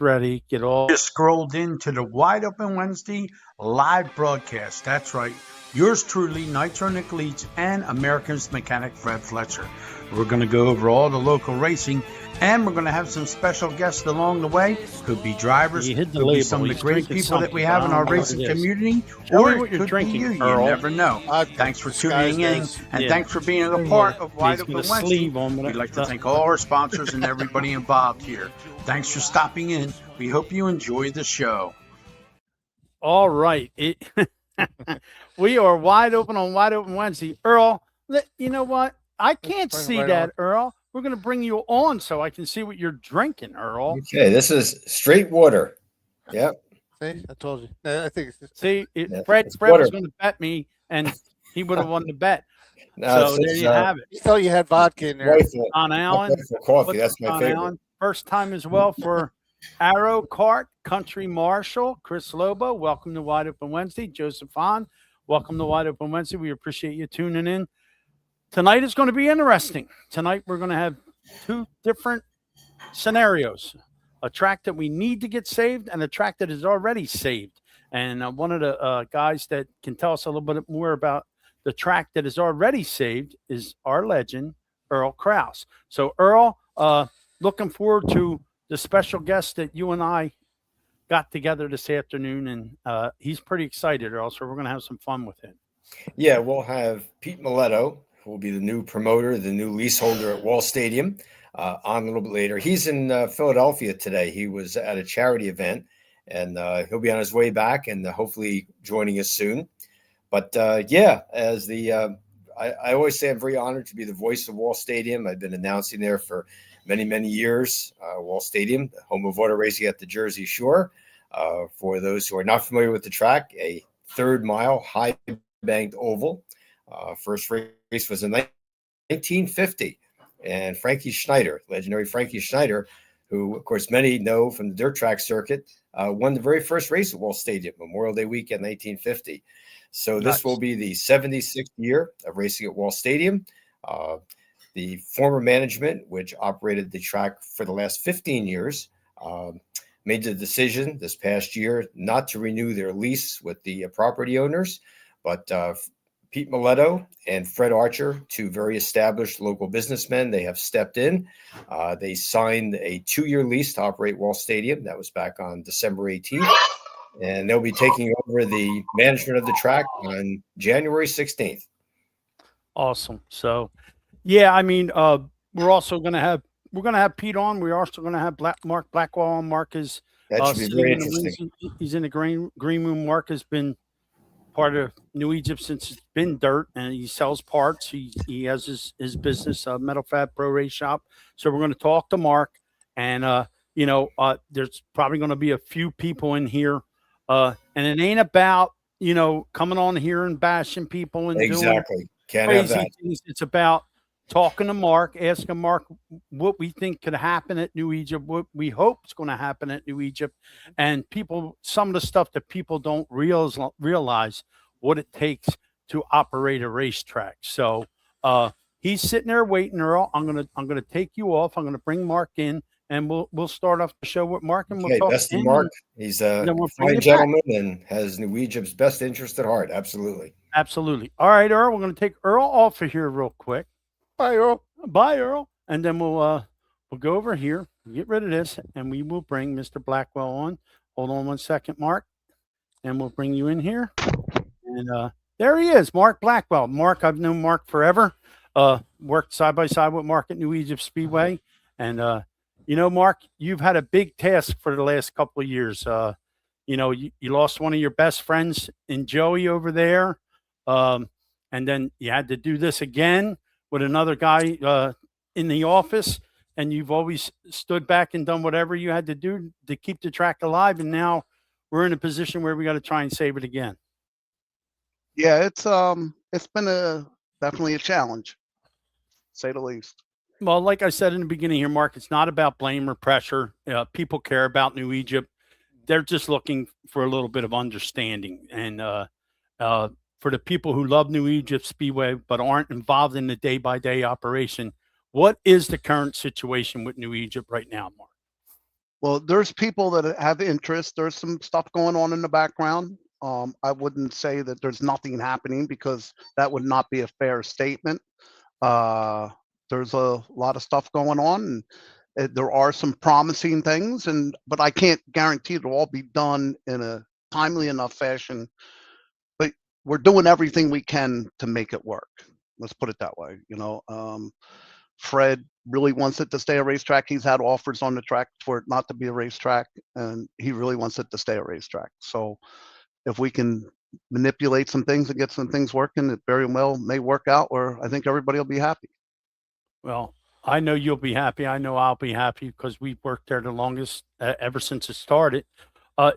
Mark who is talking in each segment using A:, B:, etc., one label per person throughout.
A: ready. Get all.
B: Just scrolled into the Wide Open Wednesday live broadcast. That's right. Yours truly, Nitro Nick Leach and American's mechanic Fred Fletcher. We're going to go over all the local racing, and we're going to have some special guests along the way. Could be drivers, could be some of the great people that we have in our racing community, or it could be you. You never know. Thanks for tuning in, and thanks for being a part of Wide Open Wednesday. We'd like to thank all our sponsors and everybody involved here. Thanks for stopping in. We hope you enjoy the show.
A: All right. We are wide open on Wide Open Wednesday. Earl, you know what? I can't see that, Earl. We're going to bring you on so I can see what you're drinking, Earl.
C: Okay, this is straight water. Yep.
D: See, I told you. I think it's
A: Fred was going to bet me, and he would have won the bet.
C: No,
A: so there you have it.
D: You thought you had vodka in there.
A: On Allen.
C: Coffee. That's my favorite.
A: Allen. First time as well for Arrow Kart Country Marshal, Chris Lobo. Welcome to Wide Open Wednesday. Joseph Hahn, welcome to Wide Open Wednesday. We appreciate you tuning in. Tonight is going to be interesting. Tonight we're going to have two different scenarios. A track that we need to get saved and a track that is already saved. And one of the guys that can tell us a little bit more about the track that is already saved is our legend, Earl Kraus. So, Earl, looking forward to the special guest that you and I got together this afternoon, and he's pretty excited, Earl, so we're going to have some fun with him.
C: Yeah, we'll have Pete Miletto, who will be the new promoter, the new leaseholder at Wall Stadium, on a little bit later. He's in Philadelphia today. He was at a charity event, and he'll be on his way back and hopefully joining us soon. But, as I always say I'm very honored to be the voice of Wall Stadium. I've been announcing there for many, many years. Wall Stadium, the home of auto racing at the Jersey Shore. For those who are not familiar with the track, a third-mile high-banked oval. First race was in 1950. And Frankie Schneider, legendary Frankie Schneider, who, of course, many know from the dirt track circuit, won the very first race at Wall Stadium, Memorial Day weekend, 1950. So this will be the 76th year of racing at Wall Stadium. The former management, which operated the track for the last 15 years, made the decision this past year not to renew their lease with the property owners, but Pete Miletto and Fred Archer, two very established local businessmen, they have stepped in. They signed a 2-year lease to operate Wall Stadium. That was back on December 18th. And they'll be taking over the management of the track on January 16th.
A: Awesome. So, yeah, I mean, we're also going to have Pete on. We're also going to have Mark Blackwell on. Mark is
C: that should be very interesting.
A: He's in the green room. Mark has been part of New Egypt since it's been dirt, and he sells parts. He has his business, Metal Fab Pro Race Shop. So we're going to talk to Mark, and there's probably going to be a few people in here. And it ain't about, coming on here and bashing people and doing crazy things. It's about talking to Mark, asking Mark what we think could happen at New Egypt, what we hope is going to happen at New Egypt, and some of the stuff that people don't realize what it takes to operate a racetrack. So he's sitting there waiting, Earl. I'm gonna take you off. I'm gonna bring Mark in. And we'll start off the show with Mark, and we'll talk to
C: Mark. He's a fine gentleman and has New Egypt's best interest at heart. Absolutely.
A: Absolutely. All right, Earl. We're going to take Earl off of here real quick.
D: Bye, Earl.
A: Bye, Earl. And then we'll go over here, get rid of this, and we will bring Mr. Blackwell on. Hold on one second, Mark, and we'll bring you in here. And there he is, Mark Blackwell. Mark, I've known Mark forever. Worked side by side with Mark at New Egypt Speedway, and Mark, you've had a big task for the last couple of years. You lost one of your best friends in Joey over there. And then you had to do this again with another guy in the office. And you've always stood back and done whatever you had to do to keep the track alive. And now we're in a position where we got to try and save it again.
E: Yeah, it's been definitely a challenge, to say the least.
A: Well, like I said in the beginning here, Mark, it's not about blame or pressure. People care about New Egypt. They're just looking for a little bit of understanding. And for the people who love New Egypt Speedway but aren't involved in the day-by-day operation, what is the current situation with New Egypt right now, Mark?
E: Well, there's people that have interest. There's some stuff going on in the background. I wouldn't say that there's nothing happening because that would not be a fair statement. Uh, there's a lot of stuff going on, and there are some promising things, but I can't guarantee it'll all be done in a timely enough fashion. But we're doing everything we can to make it work. Let's put it that way. Fred really wants it to stay a racetrack. He's had offers on the track for it not to be a racetrack, and he really wants it to stay a racetrack. So if we can manipulate some things and get some things working, it very well may work out, or I think everybody will be happy.
A: Well, I know you'll be happy. I know I'll be happy because we've worked there the longest ever since it started.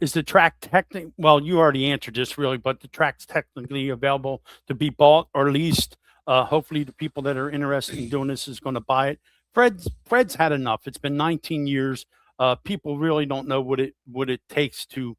A: Is the track technically, well, you already answered this really, but the track's technically available to be bought or leased. Hopefully the people that are interested in doing this is going to buy it. Fred's had enough. It's been 19 years. People really don't know what it takes to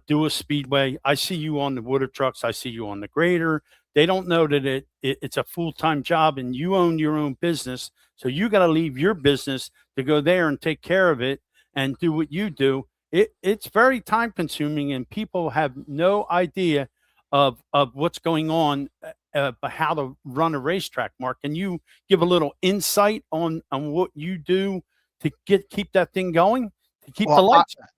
A: do a speedway. I see you on the water trucks. I see you on the grader. They don't know that it's a full-time job and you own your own business. So you got to leave your business to go there and take care of it and do what you do. It's very time consuming and people have no idea of what's going on, how to run a racetrack. Mark, can you give a little insight on what you do to keep that thing going, to keep the lights on?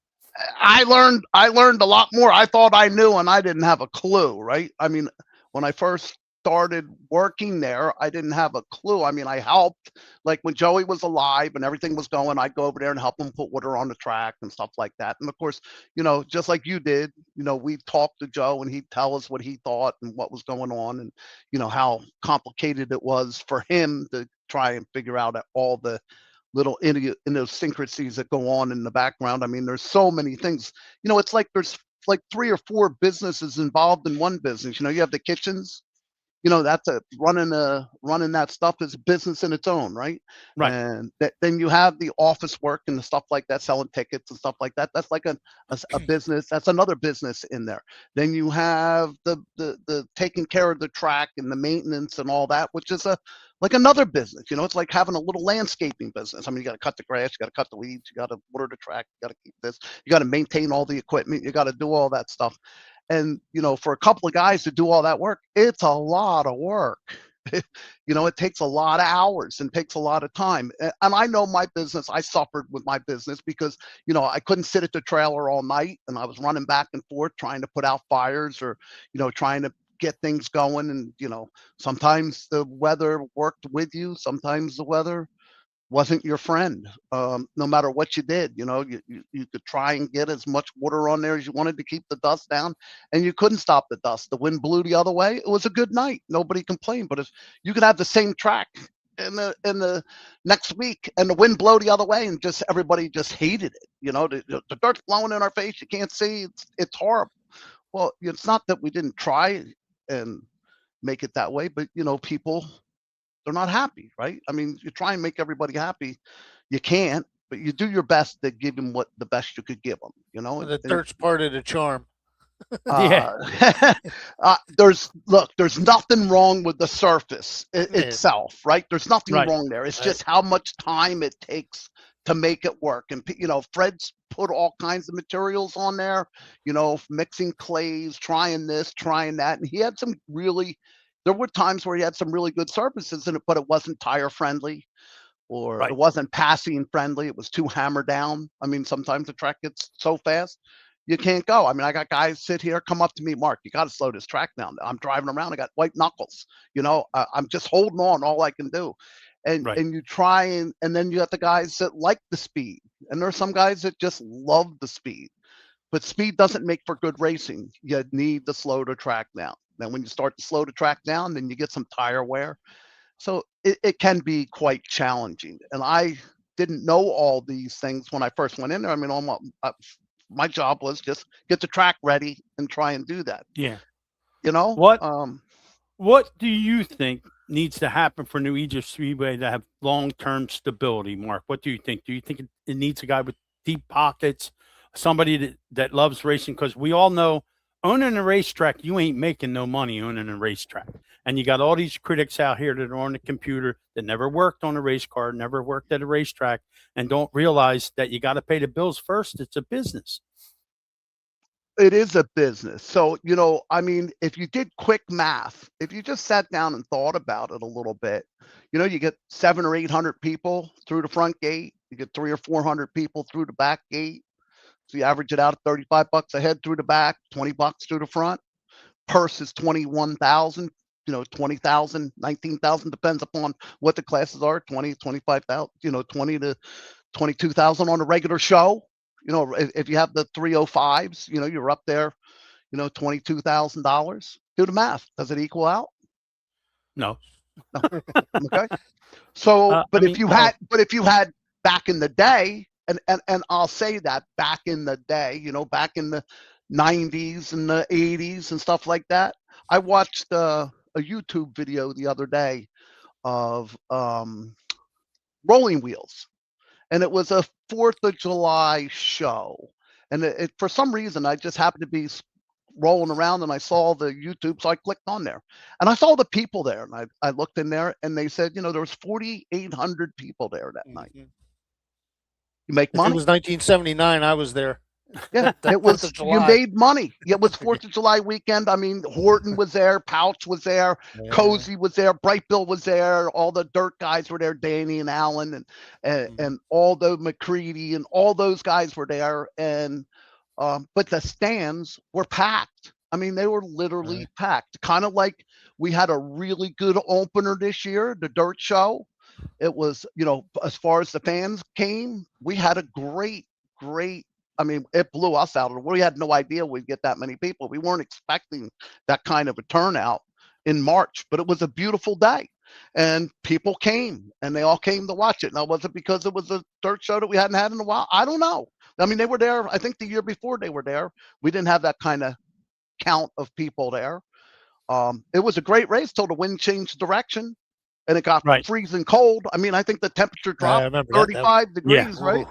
E: I learned a lot more. I thought I knew and I didn't have a clue, right? I mean, when I first started working there, I didn't have a clue. I mean, I helped, like when Joey was alive and everything was going, I'd go over there and help him put water on the track and stuff like that. And of course, just like you did, we talked to Joe and he'd tell us what he thought and what was going on and, how complicated it was for him to try and figure out all the little idiosyncrasies that go on in the background. I mean, there's so many things, it's like there's like 3 or 4 businesses involved in one business. You have the kitchens, that's running that stuff is business in its own, right?
A: Right.
E: And then you have the office work and the stuff like that, selling tickets and stuff like that. That's like a business. That's another business in there. Then you have the taking care of the track and the maintenance and all that, which is like another business. It's like having a little landscaping business. I mean, you got to cut the grass, you got to cut the weeds, you got to water the track, you got to keep this, you got to maintain all the equipment, you got to do all that stuff. And, for a couple of guys to do all that work, it's a lot of work. It takes a lot of hours and takes a lot of time. And I know my business, I suffered with my business because, I couldn't sit at the trailer all night and I was running back and forth trying to put out fires or, trying to get things going. And, sometimes the weather worked with you. Sometimes the weather wasn't your friend. No matter what you did, you could try and get as much water on there as you wanted to keep the dust down, and you couldn't stop the dust. The wind blew the other way. It was a good night. Nobody complained. But if you could have the same track in the next week and the wind blow the other way and just everybody just hated it. The dirt's blowing in our face. You can't see. It's horrible. Well, it's not that we didn't try and make it that way, but people, they're not happy, right? I mean, you try and make everybody happy. You can't, but you do your best to give them the best you could give them,
D: The dirt's part of the charm.
A: Yeah.
E: There's nothing wrong with the surface itself, right? There's nothing wrong there. It's just how much time it takes to make it work. And, Fred's put all kinds of materials on there, mixing clays, trying this, trying that. And he had some there were times where he had some really good surfaces in it, but it wasn't tire friendly or it wasn't passing friendly. It was too hammered down. I mean, sometimes the track gets so fast, you can't go. I mean, I got guys sit here, come up to me, Mark, you got to slow this track down. I'm driving around. I got white knuckles, I'm just holding on all I can do. And you try and then you got the guys that like the speed. And there are some guys that just love the speed. But speed doesn't make for good racing. You need to slow the track down. Then when you start to slow the track down, then you get some tire wear. So it can be quite challenging. And I didn't know all these things when I first went in there. I mean, my job was just get the track ready and try and do that.
A: Yeah.
E: What
A: do you think needs to happen for New Egypt Speedway to have long-term stability, Mark? What do you think? Do you think it needs a guy with deep pockets, somebody that loves racing? Because we all know owning a racetrack, you ain't making no money owning a racetrack. And you got all these critics out here that are on the computer that never worked on a race car, never worked at a racetrack, and don't realize that you got to pay the bills first. It's a business.
E: It is a business. So, I mean, if you did quick math, if you just sat down and thought about it a little bit, you get 700 or 800 people through the front gate, you get 300 or 400 people through the back gate. So you average it out at $35 a head through the back, $20 through the front. Purse is 21,000, 20,000, 19,000, depends upon what the classes are, 20, 25,000, 20 to 22,000 on a regular show. If you have the 305s, you're up there, $22,000. Do the math. Does it equal out?
A: No.
E: Okay. So, but
A: I
E: if
A: mean,
E: you had back in the day, and I'll say that back in the day, back in the 90s and the 80s and stuff like that. I watched a YouTube video the other day of rolling wheels, and it was a 4th of July show. And it for some reason, I just happened to be rolling around and I saw the YouTube, so I clicked on there and I saw the people there, and I looked in there and they said, there was 4,800 people there that night. You make
D: If
E: money.
D: it was 1979, I was there.
E: Yeah,
D: The
E: it
D: 4th
E: was,
D: of
E: you
D: July.
E: made money. It was 4th of July weekend. I mean, Horton was there, Pouch was there, Cozy was there, Bright Bill was there, all the dirt guys were there, Danny and Alan and all the McCready and all those guys were there. And but the stands were packed. I mean, they were literally packed. Kind of like we had a really good opener this year, the Dirt Show. It was, as far as the fans came, we had a great. I mean, it blew us out. We had no idea we'd get that many people. We weren't expecting that kind of a turnout in March, but it was a beautiful day. And people came, and they all came to watch it. Now, was it because it was a dirt show that we hadn't had in a while? I don't know. I mean, they were there, I think the year before they were there. We didn't have that kind of count of people there. It was a great race till the wind changed direction, and it got freezing cold. I mean, I think the temperature dropped 35 degrees, right?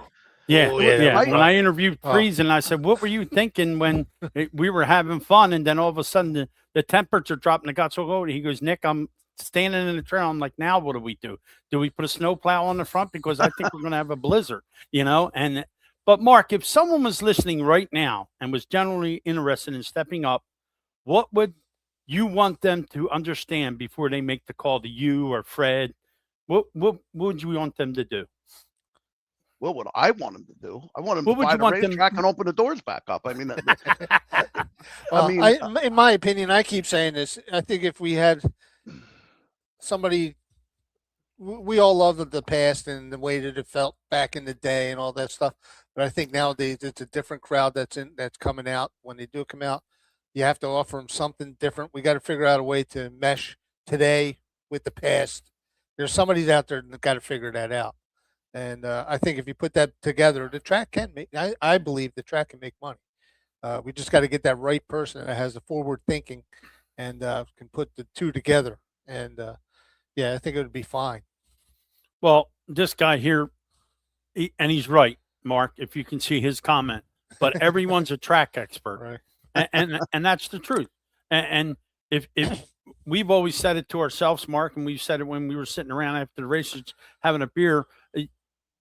A: Yeah,
E: right?
A: When I interviewed Friesen, I said, "What were you thinking when we were having fun?" And then all of a sudden, the temperature dropped and it got so cold. He goes, "Nick, I'm standing in the trail." I'm like, "Now what do we do? Do we put a snow plow on the front because I think we're going to have a blizzard?" And but Mark, if someone was listening right now and was generally interested in stepping up, what would you want them to understand before they make the call to you or Fred? What would you want them to do?
E: What would I want them to do? I want them to buy the racetrack and open the doors back up. I mean,
D: in my opinion, I keep saying this. I think if we had somebody, we all love the past and the way that it felt back in the day and all that stuff. But I think nowadays it's a different crowd that's coming out. When they do come out, you have to offer them something different. We got to figure out a way to mesh today with the past. There's somebody out there that got to figure that out. And I think if you put that together, the track can make. I believe the track can make money. We just got to get that right person that has the forward thinking, and can put the two together. And I think it would be fine.
A: Well, this guy here, and he's right, Mark. If you can see his comment, but everyone's a track expert, right? and that's the truth. And if we've always said it to ourselves, Mark, and we've said it when we were sitting around after the races having a beer.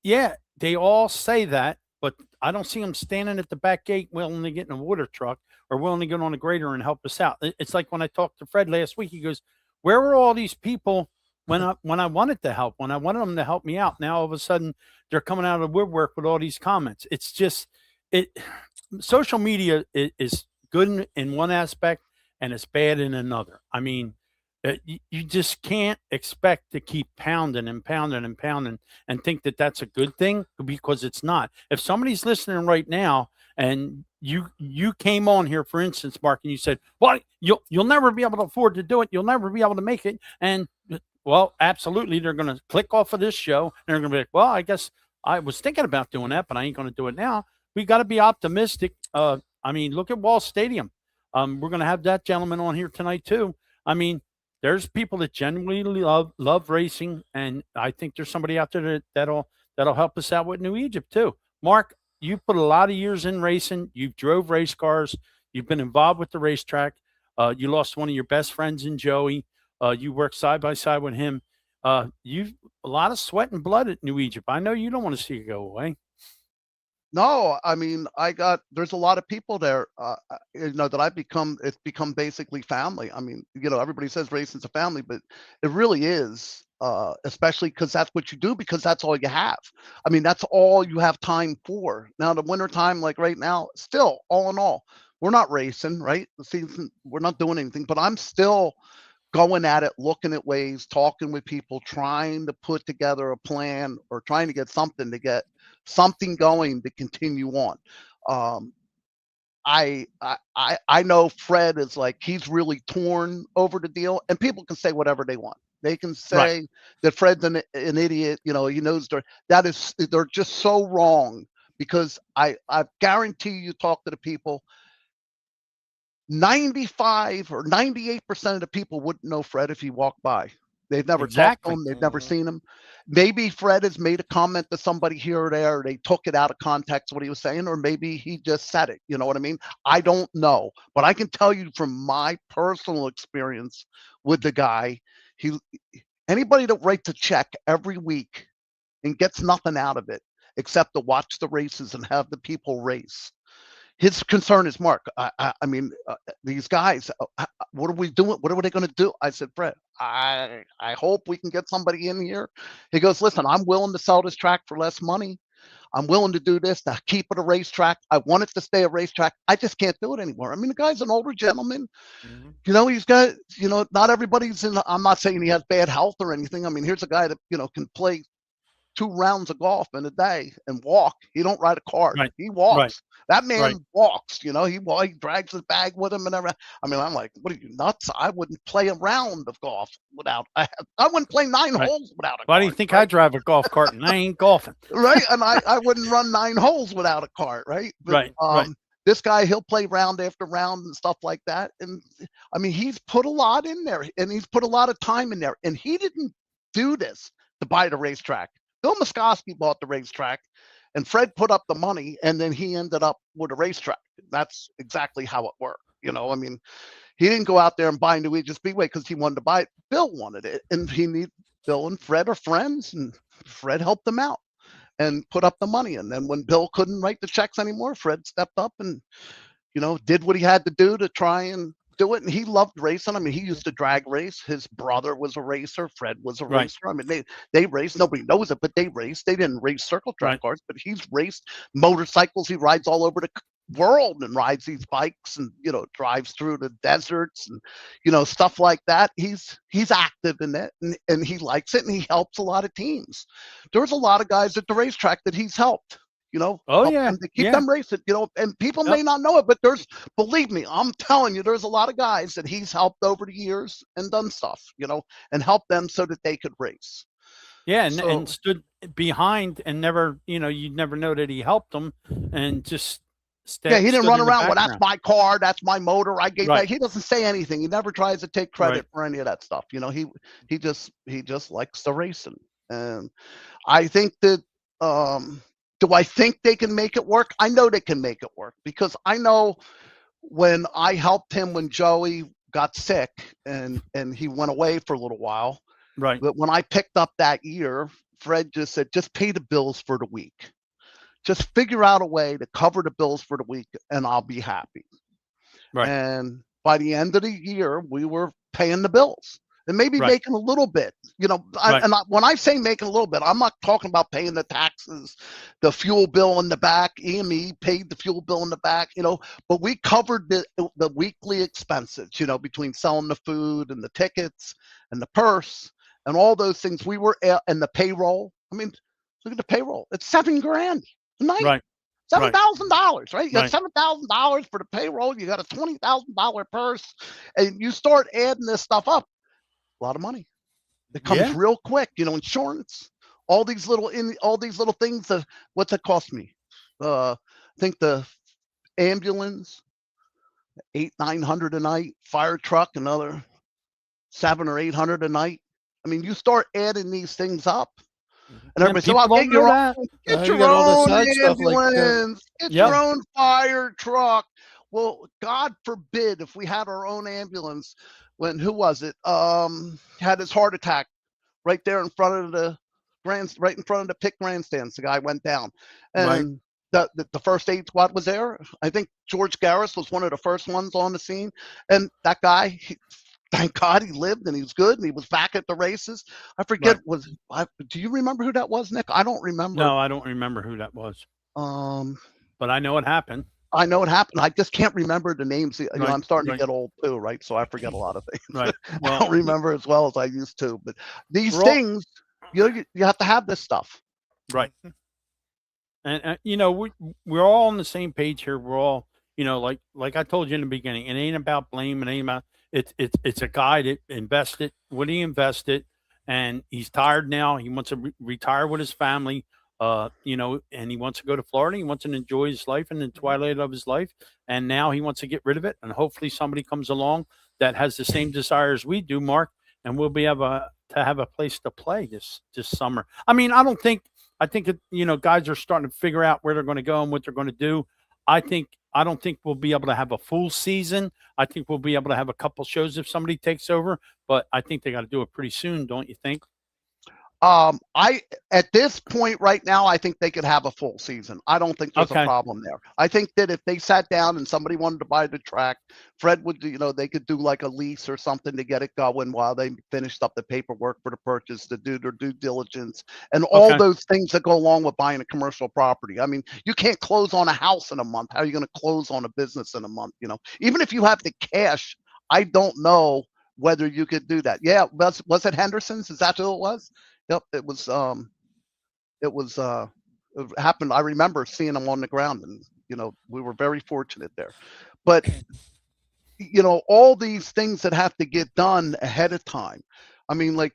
A: Yeah, they all say that, but I don't see them standing at the back gate willing to get in a water truck or willing to get on a grader and help us out. It's like when I talked to Fred last week, he goes, "Where were all these people when I wanted to help, when I wanted them to help me out? Now all of a sudden they're coming out of the woodwork with all these comments." It's just social media is good in one aspect and it's bad in another. I mean, you just can't expect to keep pounding and pounding and pounding and think that that's a good thing, because it's not. If somebody's listening right now and you came on here, for instance, Mark, and you said, "Well, you'll never be able to afford to do it. You'll never be able to make it." And well, absolutely, they're going to click off of this show and they're going to be like, "Well, I guess I was thinking about doing that, but I ain't going to do it now." We got to be optimistic. I mean, look at Wall Stadium. We're going to have that gentleman on here tonight too. I mean, there's people that genuinely love racing, and I think there's somebody out there that'll help us out with New Egypt too. Mark, you put a lot of years in racing. You've drove race cars. You've been involved with the racetrack. You lost one of your best friends in Joey. You worked side by side with him. You've a lot of sweat and blood at New Egypt. I know you don't want to see it go away.
E: No, I mean, there's a lot of people there, that it's become basically family. I mean, everybody says racing's a family, but it really is, especially because that's what you do, because that's all you have. I mean, that's all you have time for. Now, the winter time, like right now, still, all in all, we're not racing, right? The season, we're not doing anything, but I'm still going at it, looking at ways, talking with people, trying to put together a plan or trying to get something going to continue on. I know Fred is like, he's really torn over the deal, and people can say whatever they want. They can say that Fred's an idiot, he knows they're just so wrong, because I guarantee you talk to the people, 95 or 98% of the people wouldn't know Fred if he walked by. They've never talked to him. They've never seen him. Maybe Fred has made a comment to somebody here or there. They took it out of context what he was saying, or maybe he just said it. You know what I mean? I don't know, but I can tell you from my personal experience with the guy, anybody that writes a check every week and gets nothing out of it except to watch the races and have the people race. His concern is, Mark, I mean, these guys, what are we doing? What are they going to do? I said, Fred, I hope we can get somebody in here. He goes, listen, I'm willing to sell this track for less money. I'm willing to do this to keep it a racetrack. I want it to stay a racetrack. I just can't do it anymore. I mean, the guy's an older gentleman. He's got, not everybody's I'm not saying he has bad health or anything. I mean, here's a guy that, can play 2 rounds of golf in a day and walk. He don't ride a cart.
A: Right.
E: He walks.
A: Right.
E: That man
A: Right.
E: walks. He drags his bag with him and everything. I mean, I'm like, what are you, nuts? I wouldn't play a round of golf without. I wouldn't play 9
A: Right.
E: holes without a cart.
A: Why do you think I drive a golf cart and I ain't golfing?
E: Right, and I wouldn't run 9 holes without a cart. Right. But,
A: Right.
E: This guy, he'll play round after round and stuff like that. And I mean, he's put a lot in there, and he's put a lot of time in there. And he didn't do this to buy the racetrack. Bill Muskowski bought the racetrack, and Fred put up the money, and then he ended up with a racetrack. That's exactly how it worked. I mean, he didn't go out there and buy New Egypt Speedway because he wanted to buy it. Bill wanted it, and Bill and Fred are friends, and Fred helped them out and put up the money. And then when Bill couldn't write the checks anymore, Fred stepped up and, did what he had to do to try and do it. And he loved racing. I mean, he used to drag race. His brother was a racer. Fred was a racer. I mean, they raced. Nobody knows it, but they raced. They didn't race circle track cars, but he's raced motorcycles. He rides all over the world and rides these bikes and, drives through the deserts and, stuff like that. He's active in it, and he likes it, and he helps a lot of teams. There's a lot of guys at the racetrack that he's helped.
A: Oh, yeah.
E: To keep them racing, and people may not know it, but believe me, I'm telling you, there's a lot of guys that he's helped over the years and done stuff, and helped them so that they could race.
A: Yeah, and stood behind and never, you'd never know that he helped them, and just
E: he didn't run around. Well, that's my car, that's my motor. I gave that. He doesn't say anything. He never tries to take credit for any of that stuff. He just likes the racing, and I think that. Do I think they can make it work? I know they can make it work, because I know when I helped him when Joey got sick and he went away for a little while.
A: Right.
E: But when I picked up that year, Fred just said, just pay the bills for the week. Just figure out a way to cover the bills for the week, and I'll be happy.
A: Right.
E: And by the end of the year, we were paying the bills. And maybe making a little bit, when I say making a little bit, I'm not talking about paying the taxes, the fuel bill in the back. EME paid the fuel bill in the back, but we covered the weekly expenses, between selling the food and the tickets and the purse and all those things. We were and the payroll. I mean, look at the payroll. It's $7,000 a night.
A: Right.
E: $7,000, right? You got
A: Right.
E: $7,000 for the payroll. You got a $20,000 purse, and you start adding this stuff up. A lot of money. It comes real quick, insurance, all these little things. What's it cost me? I think the ambulance, $800-900 a night, fire truck, another $700 or $800 a night. I mean, you start adding these things up, and everybody says, "Well, get your own
D: You got all the side stuff like that.
E: ambulance, get your own fire truck." Well, God forbid if we had our own ambulance when, who was it? Had his heart attack right there in front of the right in front of the pit grandstands. The guy went down,
A: Right.
E: and the first aid squad was there. I think George Garris was one of the first ones on the scene, and that guy, thank God he lived and he was good and he was back at the races. I forget do you remember who that was, Nick? I don't remember.
A: No, I don't remember who that was,
E: Um,
A: but I know it happened.
E: I know it happened. I just can't remember the names. You know,
A: Right,
E: I'm starting
A: right.
E: to get old too, right? So I forget a lot of things.
A: Right.
E: I
A: Well,
E: don't remember as well as I used to. But these
A: We're all-
E: things, you have to have this stuff.
A: right. And you know, we're all on the same page here. We're all, you know, like I told you in the beginning, it ain't about blame. It ain't about it's a guy that invested what he invested, and he's tired now. He wants to retire with his family. You know, and he wants to go to Florida. He wants to enjoy his life in the twilight of his life, and now he wants to get rid of it. And hopefully, somebody comes along that has the same desire as we do, Mark, and we'll be able to have a place to play this summer. I mean, I think you know, guys are starting to figure out where they're going to go and what they're going to do. I don't think we'll be able to have a full season. I think we'll be able to have a couple shows if somebody takes over, but I think they got to do it pretty soon, don't you think?
E: I at this point right now, I think they could have a full season. I don't think there's
A: Okay.
E: a problem there. I think that if they sat down and somebody wanted to buy the track, Fred would, you know, they could do like a lease or something to get it going while they finished up the paperwork for the purchase, to do their due diligence, and all
A: Okay.
E: those things that go along with buying a commercial property. I mean, you can't close on a house in a month. How are you going to close on a business in a month? You know, even if you have the cash, I don't know whether you could do that. Yeah, was it Henderson's? Is that who it was? Yep, it happened. I remember seeing them on the ground, and you know, we were very fortunate there. But you know, all these things that have to get done ahead of time. I mean, like,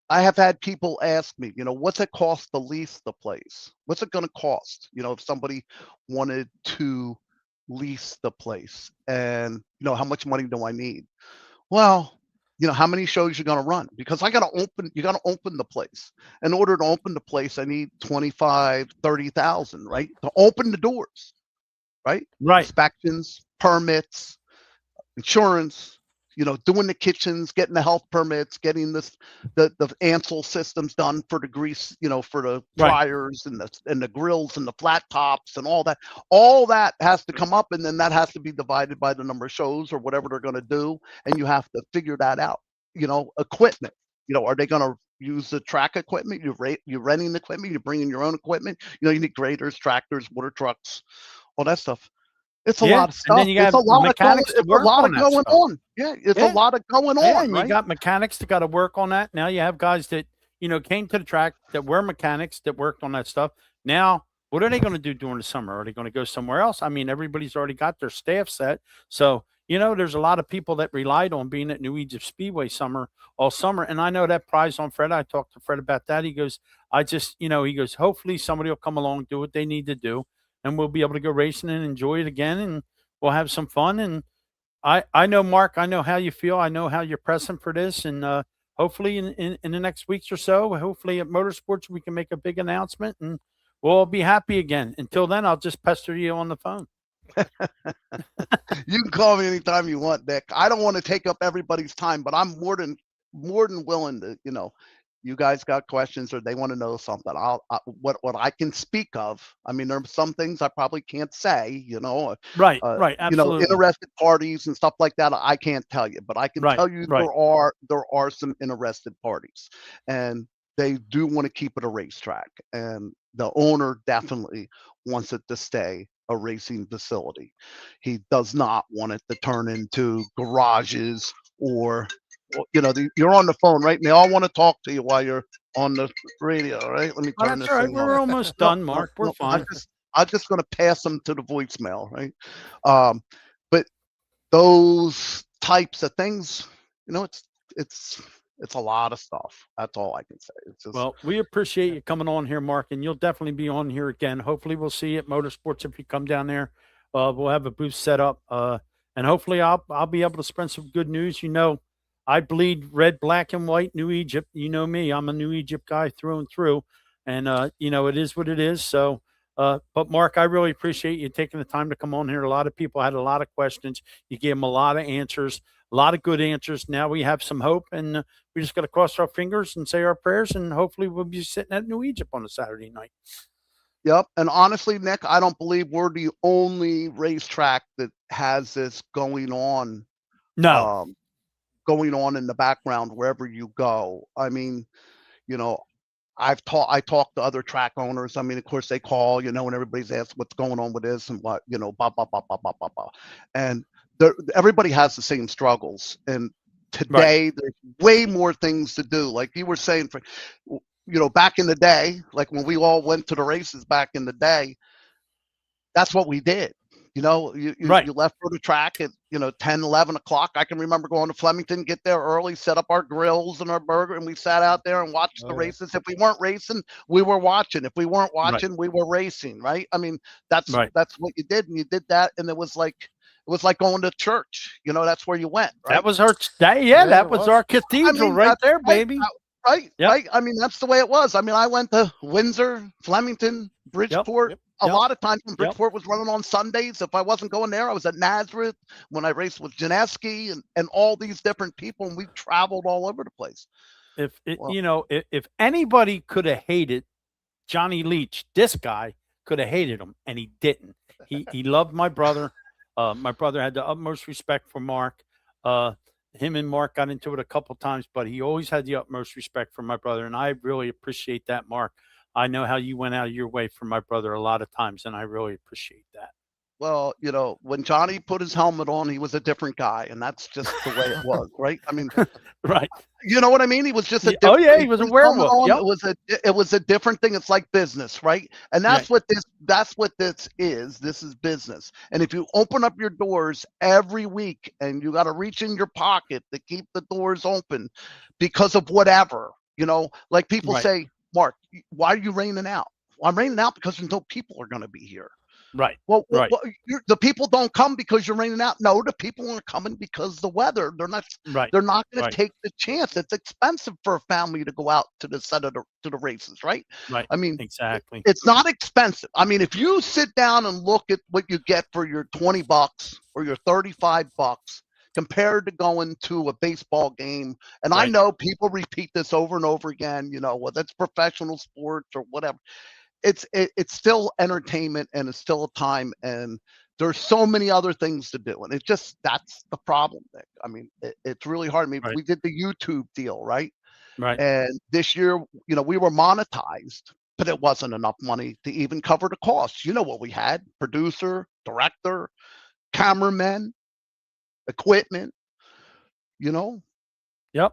E: I have had people ask me, you know, what's it cost to lease the place? What's it going to cost? You know, if somebody wanted to lease the place, and you know, how much money do I need? Well, you know, how many shows you're going to run? Because you got to open the place. In order to open the place, I need 25, 30,000, right? To open the doors, right?
A: Right.
E: Inspections, permits, insurance, you know, doing the kitchens, getting the health permits, getting the Ansel systems done for the grease, you know, for the
A: Right.
E: fryers and the grills and the flat tops and all that. All that has to come up, and then that has to be divided by the number of shows or whatever they're going to do, and you have to figure that out. You know, equipment. You know, are they going to use the track equipment? You're renting the equipment. You're bringing your own equipment. You know, you need graders, tractors, water trucks, all that stuff. It's a
A: Yeah,
E: lot of
A: and
E: stuff.
A: then you
E: It's
A: got
E: a lot of going,
A: mechanics to
E: it's a
A: work
E: lot
A: on
E: of
A: that
E: going
A: stuff.
E: on. Yeah, it's
A: Yeah.
E: a lot of going
A: Yeah,
E: on,
A: and
E: right?
A: you got mechanics that got to work on that. Now you have guys that, you know, came to the track that were mechanics that worked on that stuff. Now, what are they going to do during the summer? Are they going to go somewhere else? I mean, everybody's already got their staff set. So, you know, there's a lot of people that relied on being at New Egypt Speedway all summer. And I know that prize on Fred. I talked to Fred about that. He goes, he goes, hopefully somebody will come along, do what they need to do, and we'll be able to go racing and enjoy it again. And we'll have some fun. And I know, Mark, I know how you feel. I know how you're pressing for this. And hopefully in the next weeks or so, hopefully at Motorsports, we can make a big announcement and we'll all be happy again. Until then, I'll just pester you on the phone.
E: You can call me anytime you want, Nick. I don't want to take up everybody's time, but I'm more than willing to, you know, you guys got questions or they want to know something. What I can speak of. I mean, there's some things I probably can't say, you know.
A: Right,
E: You know,
A: absolutely.
E: interested parties and stuff like that. I can't tell you, but I can tell you there are some interested parties, and they do want to keep it a racetrack, and the owner definitely wants it to stay a racing facility. He does not want it to turn into garages or, you know, you're on the phone, right? And they all want to talk to you while you're on the radio, right? Let me
A: Oh,
E: turn
A: that's
E: this
A: all right.
E: thing
A: We're
E: off.
A: almost
E: No,
A: done,
E: no,
A: Mark. We're
E: no,
A: fine.
E: I'm just going to pass them to the voicemail, right? But those types of things, you know, it's a lot of stuff. That's all I can say. It's just,
A: Well, we appreciate you coming on here, Mark, and you'll definitely be on here again. Hopefully, we'll see you at Motorsports if you come down there. We'll have a booth set up, and hopefully, I'll be able to spread some good news. You know, I bleed red, black, and white. New Egypt. You know me. I'm a New Egypt guy through and through, and you know, it is what it is. So But Mark, I really appreciate you taking the time to come on here. A lot of people had a lot of questions. You gave them a lot of answers, a lot of good answers. Now we have some hope, and we just got to cross our fingers and say our prayers, and hopefully we'll be sitting at New Egypt on a Saturday night.
E: Yep. And honestly, Nick, I don't believe we're the only racetrack that has this going on.
A: No,
E: Going on in the background wherever you go. I mean, you know, I talked to other track owners. I mean, of course they call, and everybody's asked what's going on with this and what, blah, blah, blah, blah, blah, blah, blah. And everybody has the same struggles. And today there's way more things to do. Like you were saying, back in the day, like when we all went to the races back in the day, that's what we did. You left for the track at 10, 11 o'clock. I can remember going to Flemington, get there early, set up our grills and our burger, and we sat out there and watched the races. If we weren't racing, we were watching. If we weren't watching, we were racing. Right? I mean, that's what you did, and you did that, and it was like going to church. That's where you went. Right?
A: that was our that was our cathedral right there, baby.
E: Right.
A: Yep.
E: Right. I mean, that's the way it was. I mean, I went to Windsor, Flemington, Bridgeport. A lot of times when Bridgeport was running on Sundays, if I wasn't going there, I was at Nazareth when I raced with Janeski and all these different people, and we traveled all over the place.
A: If anybody could have hated Johnny Leach, this guy could have hated him, and he didn't. He loved my brother. My brother had the utmost respect for Mark. Him and Mark got into it a couple times, but he always had the utmost respect for my brother, and I really appreciate that, Mark. I know how you went out of your way for my brother a lot of times, and I really appreciate that.
E: Well, when Johnny put his helmet on, he was a different guy, and that's just the way it was, right? I mean,
A: right.
E: You know what I mean? He was just a
A: he was a werewolf. Yep.
E: It was a different thing. It's like business, right? And that's what this is. This is business. And if you open up your doors every week and you got to reach in your pocket to keep the doors open because of whatever, like people say, Mark, why are you raining out? Well, I'm raining out because there's no people are going to be here.
A: Right.
E: Well, the people don't come because you're raining out. No, the people are coming because the weather. They're not.
A: Right.
E: They're not going to take the chance. It's expensive for a family to go out to the races, right?
A: Right.
E: I mean,
A: exactly.
E: It's not expensive. I mean, if you sit down and look at what you get for your $20 or your $35 compared to going to a baseball game, and I know people repeat this over and over again. Whether it's professional sports or whatever. It's still entertainment, and it's still a time, and there's so many other things to do, and that's the problem, Nick. I mean, it's really hard. I mean, we did the YouTube deal, right?
A: Right.
E: And this year, we were monetized, but it wasn't enough money to even cover the costs. You know what we had: producer, director, cameraman, equipment.
A: Yep.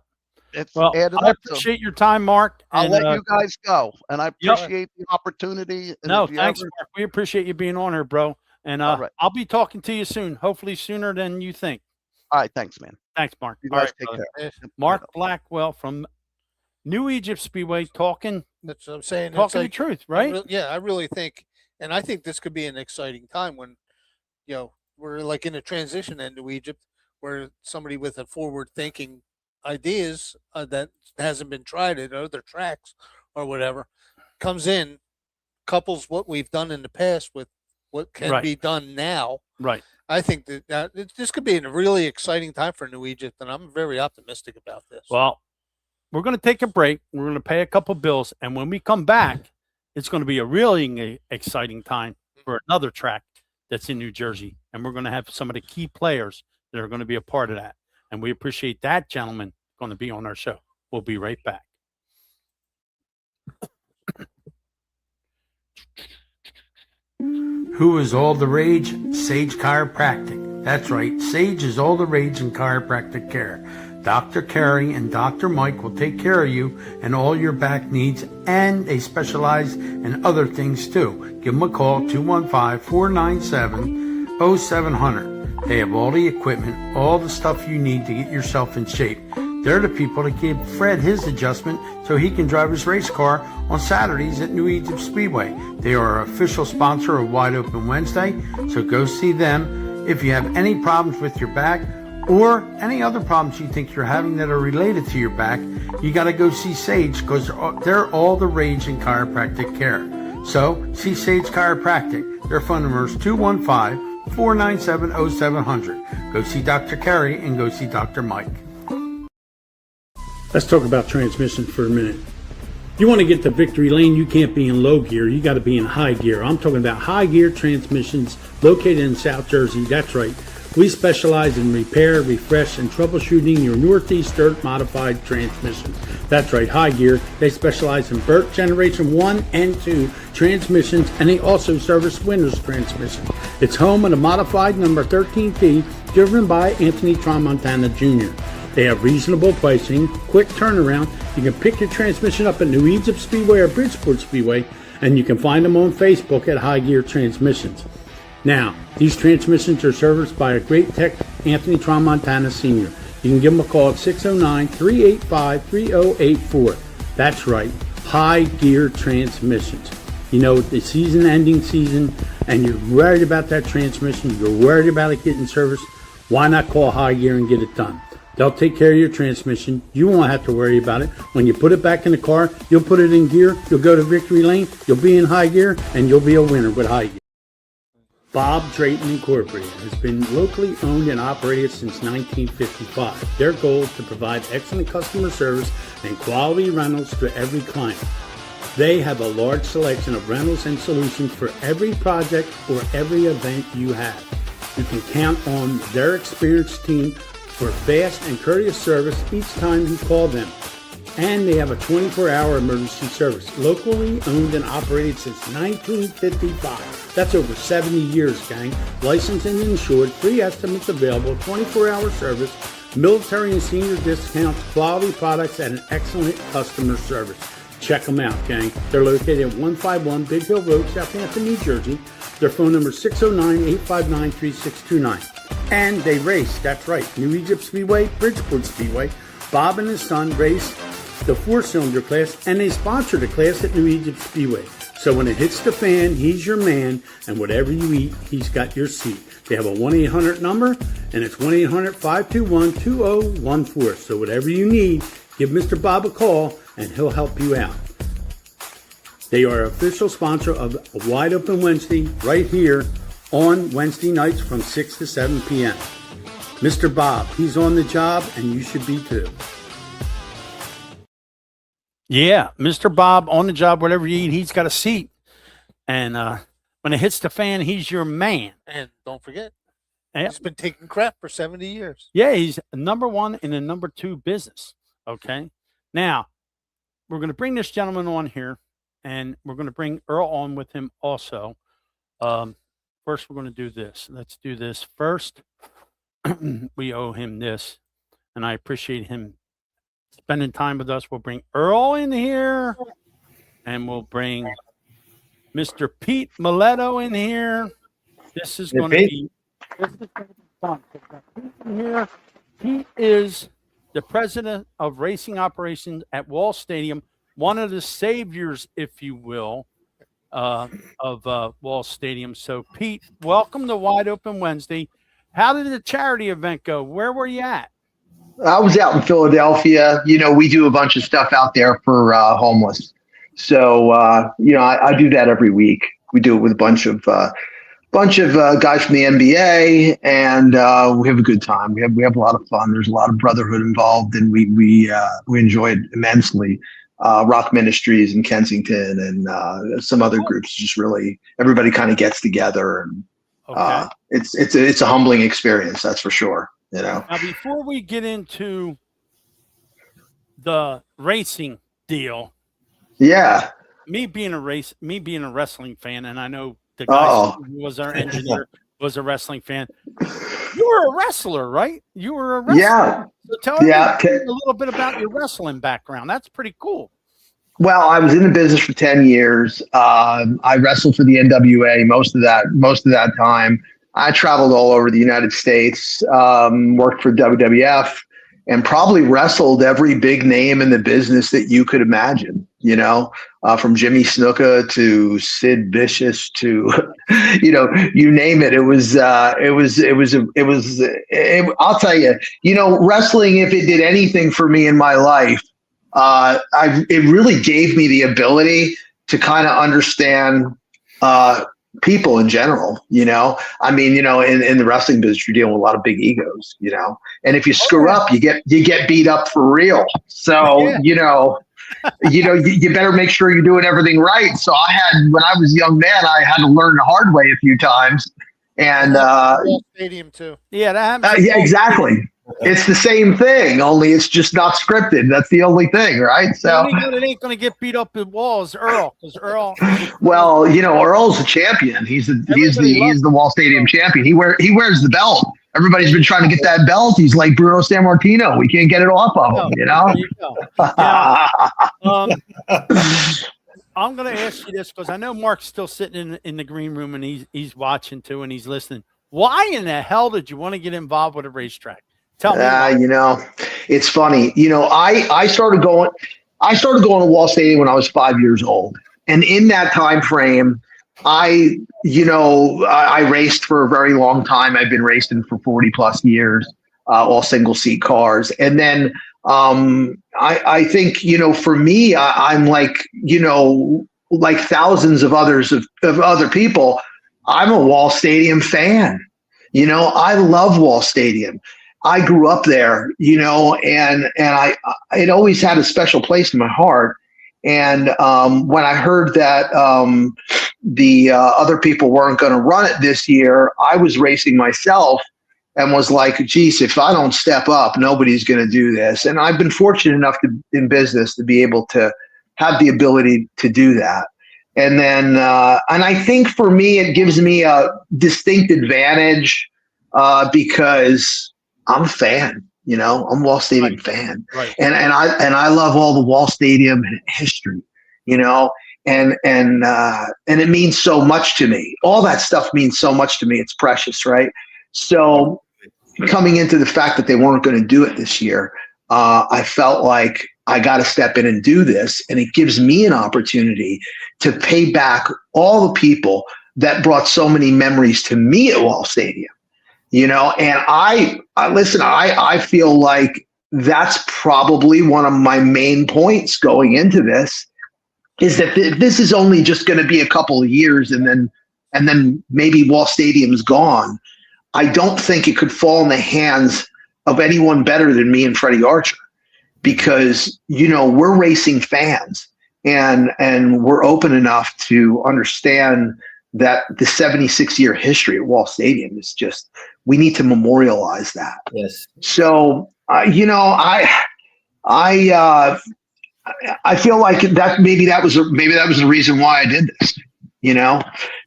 E: It's
A: well,
E: added
A: I
E: up.
A: appreciate your time, Mark.
E: I'll let you guys go, and I appreciate the opportunity. And
A: thanks, Mark. We appreciate you being on here, bro. And I'll be talking to you soon, hopefully sooner than you think.
E: All right, thanks, man.
A: Thanks, Mark.
E: You guys take care.
A: Mark Blackwell from New Egypt Speedway talking.
D: That's what I'm saying.
A: Talking the truth, right?
D: I really think, and I think this could be an exciting time when, we're like in a transition in New Egypt, where somebody with a forward-thinking ideas that hasn't been tried at other tracks or whatever comes in, couples what we've done in the past with what can be done now.
A: Right.
D: I think that this could be a really exciting time for New Egypt, and I'm very optimistic about this.
A: Well, we're going to take a break. We're going to pay a couple bills, and when we come back, it's going to be a really exciting time for another track that's in New Jersey, and we're going to have some of the key players that are going to be a part of that. And we appreciate that gentleman going to be on our show. We'll be right back. Who is all the rage? Sage Chiropractic. That's right. Sage is all the rage in chiropractic care. Dr. Carey and Dr. Mike will take care of you and all your back needs, and they specialize in other things too. Give them a call, 215-497-0700. They have all the equipment, all the stuff you need to get yourself in shape. They're the people that give Fred his adjustment so he can drive his race car on Saturdays at New Egypt Speedway. They are our official sponsor of Wide Open Wednesday, so go see them. If you have any problems with your back or any other problems you think you're having that are related to your back, you got to go see Sage, because they're all the rage in chiropractic care.
B: So see Sage Chiropractic. Their phone number is 215-497-0700. Go see Dr. Kerry and go see Dr. Mike.
A: Let's talk about transmissions for a minute. You want to get to victory lane, you can't be in low gear. You got to be in high gear. I'm talking about high gear transmissions located in South Jersey. That's right. We specialize in repair, refresh, and troubleshooting your Northeast Dirt modified transmissions. That's right, high gear. They specialize in Burt Generation 1 and 2 transmissions, and they also service Winters transmissions. It's home of the modified number 13P, driven by Anthony Tramontana Jr. They have reasonable pricing, quick turnaround. You can pick your transmission up at New Egypt Speedway or Bridgeport Speedway, and you can find them on Facebook at High Gear Transmissions. Now, these transmissions are serviced by a great tech, Anthony Tramontana Sr. You can give him a call at 609-385-3084. That's right, High Gear Transmissions. You know, the season-ending season, and you're worried about that transmission, you're worried about it getting serviced, why not call High Gear and get it done? They'll take care of your transmission. You won't have to worry about it. When you put it back in the car, you'll put it in gear, you'll go to victory lane, you'll be in high gear, and you'll be a winner with High Gear. Bob Drayton Incorporated has been locally owned and operated since 1955. Their goal is to provide excellent customer service and quality rentals to every client. They have a large selection of rentals and solutions for every project or every event you have. You can count on their experienced team for fast and courteous service each time you call them. And they have a 24-hour emergency service, locally owned and operated since 1955. That's over 70 years, gang. Licensed and insured, free estimates available, 24-hour service, military and senior discounts, quality products, and an excellent customer service. Check them out, gang. They're located at 151 Big Hill Road, Southampton, New Jersey. Their phone number is 609-859-3629. And they race, that's right, New Egypt Speedway, Bridgeport Speedway. Bob and his son race the 4-cylinder class, and they sponsor the class at New Egypt Speedway. So when it hits the fan, he's your man, and whatever you eat, he's got your seat. They have a 1-800 number, and it's 1-800-521-2014. So whatever you need, give Mr. Bob a call, and he'll help you out. They are official sponsor of a Wide Open Wednesday right here on Wednesday nights from 6 to 7 p.m. Mr. Bob, he's on the job, and you should be too. Yeah, Mr. Bob on the job, whatever you eat, he's got a seat. And when it hits the fan, he's your man.
D: And don't forget,
A: Yep.
D: he's been taking crap for 70 years.
A: Yeah, he's number one in the number two business. Okay. Now, we're going to bring this gentleman on here, and we're going to bring Earl on with him also. First, we're going to do this. Let's do this first. We owe him this, and I appreciate him spending time with us. We'll bring Earl in here, and we'll bring Mr. Pete Miletto in here. This is going to be fun. Here, Pete is the president of racing operations at Wall Stadium, one of the saviors, if you will, of Wall Stadium. So, Pete, welcome to Wide Open Wednesday. How did the charity event go? Where were you at?
F: I was out in Philadelphia. You know, we do a bunch of stuff out there for homeless. So, you know, I do that every week. We do it with a bunch of guys from the NBA, and we have a good time. We have a lot of fun. There's a lot of brotherhood involved, and we enjoy it immensely. Rock Ministries in Kensington and some other groups. Just really, everybody kind of gets together, and
A: Okay.
F: it's a humbling experience, that's for sure. You know.
A: Now, before we get into the racing deal,
F: Yeah.
A: me being a wrestling fan, and I know the guy who was our engineer was a wrestling fan. You were a wrestler, right? You were a wrestler.
F: Yeah.
A: So tell me a little bit about your wrestling background. That's pretty cool.
F: Well, I was in the business for 10 years. I wrestled for the NWA most of that time. I traveled all over the United States, worked for WWF, and probably wrestled every big name in the business that you could imagine, you know, from Jimmy Snuka to Sid Vicious to, you know, you name it. I'll tell you, you know, wrestling, if it did anything for me in my life, it really gave me the ability to kind of understand people in general. I mean, in the wrestling business, you're dealing with a lot of big egos. And if you screw up, you get beat up for real. So
A: Yeah.
F: you better make sure you're doing everything right. So when I was a young man, I had to learn the hard way a few times. And
D: Stadium too.
A: Yeah, that happens.
F: yeah, exactly. It's the same thing, only it's just not scripted. That's the only thing, right?
A: The
F: So,
A: only guy that ain't going to get beat up in walls, Earl. Because Earl.
F: well, Earl's a champion. He's the Wall Stadium champion. He wears the belt. Everybody's been trying to get that belt. He's like Bruno Sammartino. We can't get it off of him,
A: There you go. Now, I'm going to ask you this because I know Mark's still sitting in the green room and he's watching too and he's listening. Why in the hell did you want to get involved with a racetrack? Tell me.
F: It's funny. I started going to Wall Stadium when I was 5 years old, and in that time frame, I raced for a very long time. I've been racing for 40 plus years, all single seat cars, and then I think for me, I'm like like thousands of other people. I'm a Wall Stadium fan. I love Wall Stadium. I grew up there, and it always had a special place in my heart. And when I heard that the other people weren't going to run it this year, I was racing myself and was like, geez, if I don't step up, nobody's going to do this. And I've been fortunate enough in business to be able to have the ability to do that. And then, and I think for me, it gives me a distinct advantage because I'm a fan, I'm a Wall Stadium fan.
A: Right.
F: And I love all the Wall Stadium history, and it means so much to me. All that stuff means so much to me. It's precious, right? So coming into the fact that they weren't going to do it this year, I felt like I got to step in and do this. And it gives me an opportunity to pay back all the people that brought so many memories to me at Wall Stadium. And I feel like that's probably one of my main points going into this is that this is only just going to be a couple of years and then maybe Wall Stadium's gone. I don't think it could fall in the hands of anyone better than me and Freddie Archer because, we're racing fans and we're open enough to understand that the 76-year history at Wall Stadium is just, we need to memorialize that.
C: Yes.
F: So, I feel like that maybe that was the reason why I did this,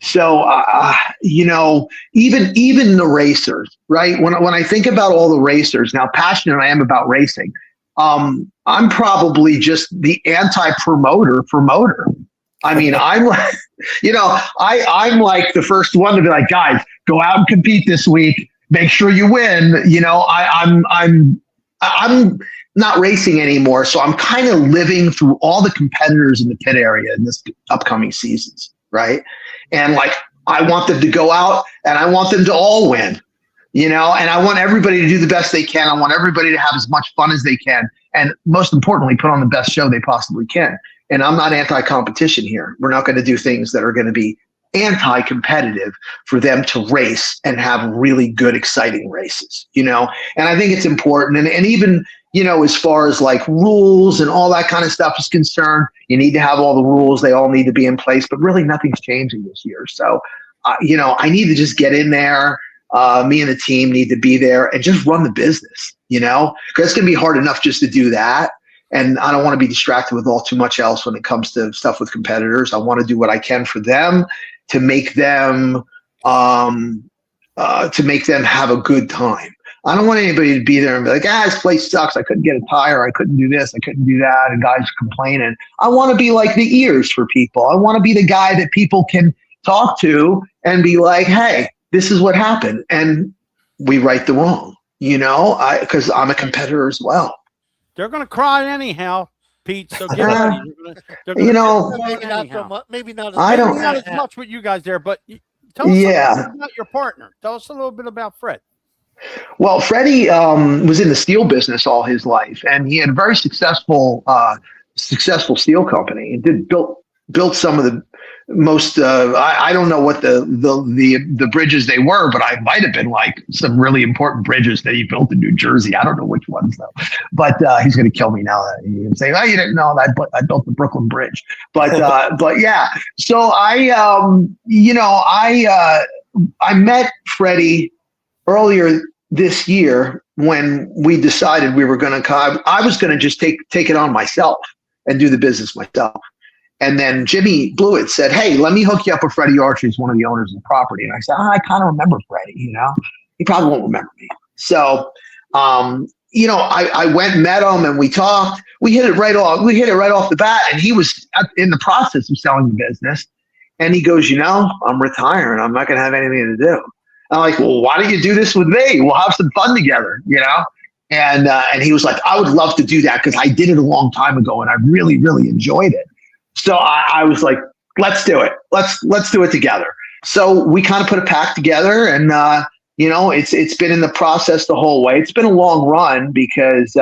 F: So, even the racers, right? When I think about all the racers, now passionate I am about racing, I'm probably just the anti-promoter for motor. I mean, I'm like, I'm like the first one to be like, guys, go out and compete this week. Make sure you win. I'm not racing anymore, so I'm kind of living through all the competitors in the pit area in this upcoming seasons, right? And like, I want them to go out and I want them to all win, and I want everybody to do the best they can. I want everybody to have as much fun as they can, and most importantly, put on the best show they possibly can. And I'm not anti-competition here. We're not going to do things that are going to be anti-competitive for them to race and have really good, exciting races, And I think it's important. And even, as far as like rules and all that kind of stuff is concerned, you need to have all the rules. They all need to be in place, but really nothing's changing this year. So, I need to just get in there. Me and the team need to be there and just run the business, because it's going to be hard enough just to do that. And I don't want to be distracted with all too much else when it comes to stuff with competitors. I want to do what I can for them to make them have a good time. I don't want anybody to be there and be like, this place sucks. I couldn't get a tire. I couldn't do this. I couldn't do that. And guys complaining. I want to be like the ears for people. I want to be the guy that people can talk to and be like, hey, this is what happened. And we right the wrong, because I'm a competitor as well.
A: They're going to cry anyhow, Pete. So get ready. Maybe not as much with you guys there, but tell us about your partner. Tell us a little bit about Fred.
F: Well, Freddie was in the steel business all his life, and he had a very successful steel company. He built built some of the most. I don't know what the bridges they were, but I might have been like some really important bridges that he built in New Jersey. I don't know which ones though. But he's going to kill me now. He's going to say, "Oh, you didn't know that I built the Brooklyn Bridge." But but yeah. So I met Freddie earlier this year when we decided we were going to. I was going to just take it on myself and do the business myself. And then Jimmy Blewett said, "Hey, let me hook you up with Freddie Archer. He's one of the owners of the property." And I said, "I kind of remember Freddie. He probably won't remember me." So, I went and met him and we talked. We hit it right off the bat. And he was in the process of selling the business. And he goes, "I'm retiring. I'm not going to have anything to do." I'm like, "Well, why don't you do this with me? We'll have some fun together, And he was like, "I would love to do that because I did it a long time ago and I really, really enjoyed it." So I was like, "Let's do it. Let's do it together." So we kind of put a pact together, and it's been in the process the whole way. It's been a long run because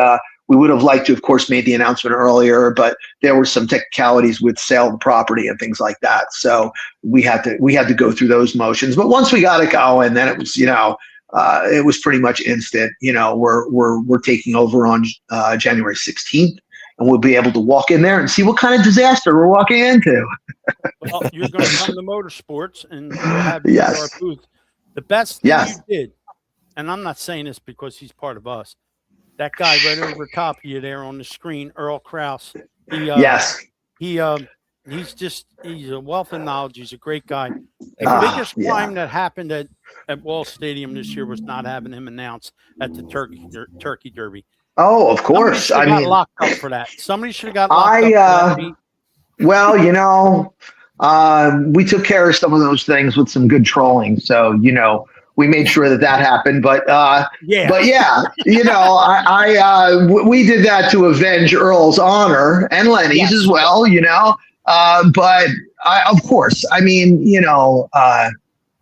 F: we would have liked to, of course, made the announcement earlier, but there were some technicalities with sale of the property and things like that. So we had to go through those motions. But once we got it going, then it was it was pretty much instant. We're taking over on January 16th. And we'll be able to walk in there and see what kind of disaster we're walking into.
A: Well, you're going to come to Motorsports and we'll have you
F: Yes.
A: at our booth. The best thing
F: Yes.
A: you did, and I'm not saying this because he's part of us, that guy right over top of you there on the screen, Earl Kraus.
F: Yes.
A: He's a wealth of knowledge. He's a great guy. The biggest crime that happened at Wall Stadium this year was not having him announced at the Turkey Derby.
F: Oh, of course.
A: Somebody should have got locked up for that. Somebody should have got locked up for that.
F: Well, we took care of some of those things with some good trolling. So, we made sure that happened. But
A: yeah,
F: we did that to avenge Earl's honor and Lenny's as well, but of course,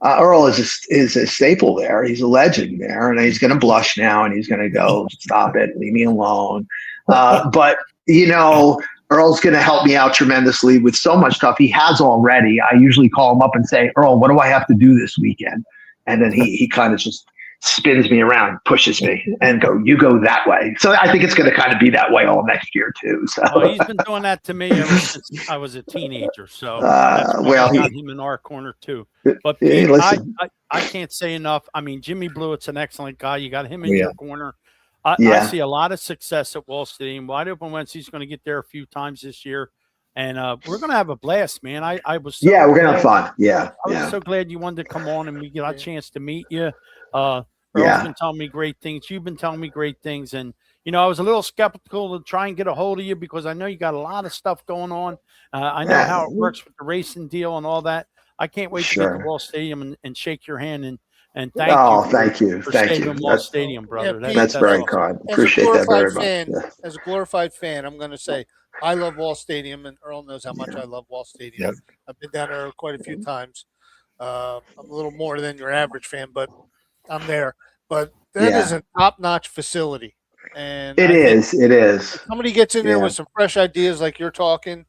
F: Earl is a staple there. He's a legend there, and he's going to blush now, and he's going to go, "Stop it, leave me alone." But Earl's going to help me out tremendously with so much stuff he has already. I usually call him up and say, "Earl, what do I have to do this weekend?" And then he kind of just spins me around, pushes me, and you go that way. So I think it's going to kind of be that way all next year too. So
A: he's been doing that to me ever since I was a teenager. So we got him in our corner too. But Pete, I can't say enough. Jimmy Blewett's an excellent guy. You got him in your corner. I see a lot of success at Wall Stadium. Wide Open Wednesday's going to get there a few times this year. And we're going to have a blast, man. I was so
F: we're going to have fun. Yeah.
A: I was so glad you wanted to come on and we got a chance to meet you. Earl's been telling me great things. You've been telling me great things. And, I was a little skeptical to try and get a hold of you because I know you got a lot of stuff going on. I know how it works with the racing deal and all that. I can't wait to get to Wall Stadium and shake your hand and thank you.
F: Oh, thank you.
A: Thank you. Wall Stadium, brother.
D: Yeah,
F: that's very kind. Appreciate that very much.
D: As a glorified fan, I'm going to say I love Wall Stadium, and Earl knows how much I love Wall Stadium.
C: Yep.
D: I've been down there quite a few times. I'm a little more than your average fan, but I'm there. But that is a top-notch facility. And
F: it is.
D: Somebody gets in there with some fresh ideas like you're talking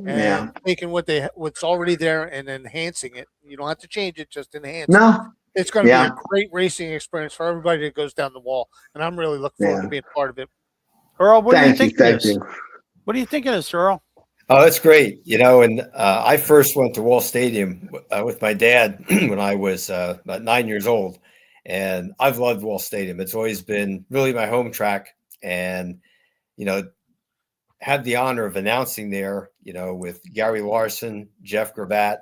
D: and taking what's already there and enhancing it. You don't have to change it, just enhance it.
F: No.
D: It's going to be a great racing experience for everybody that goes down the wall. And I'm really looking forward to being part of it.
A: Earl, what do you think
F: Thank
A: of this?
F: you.
A: What do you think of this, Earl?
C: Oh, that's great. And I first went to Wall Stadium with my dad when I was about 9 years old. And I've loved Wall Stadium. It's always been really my home track. And, had the honor of announcing there, with Gary Larson, Jeff Gravatt,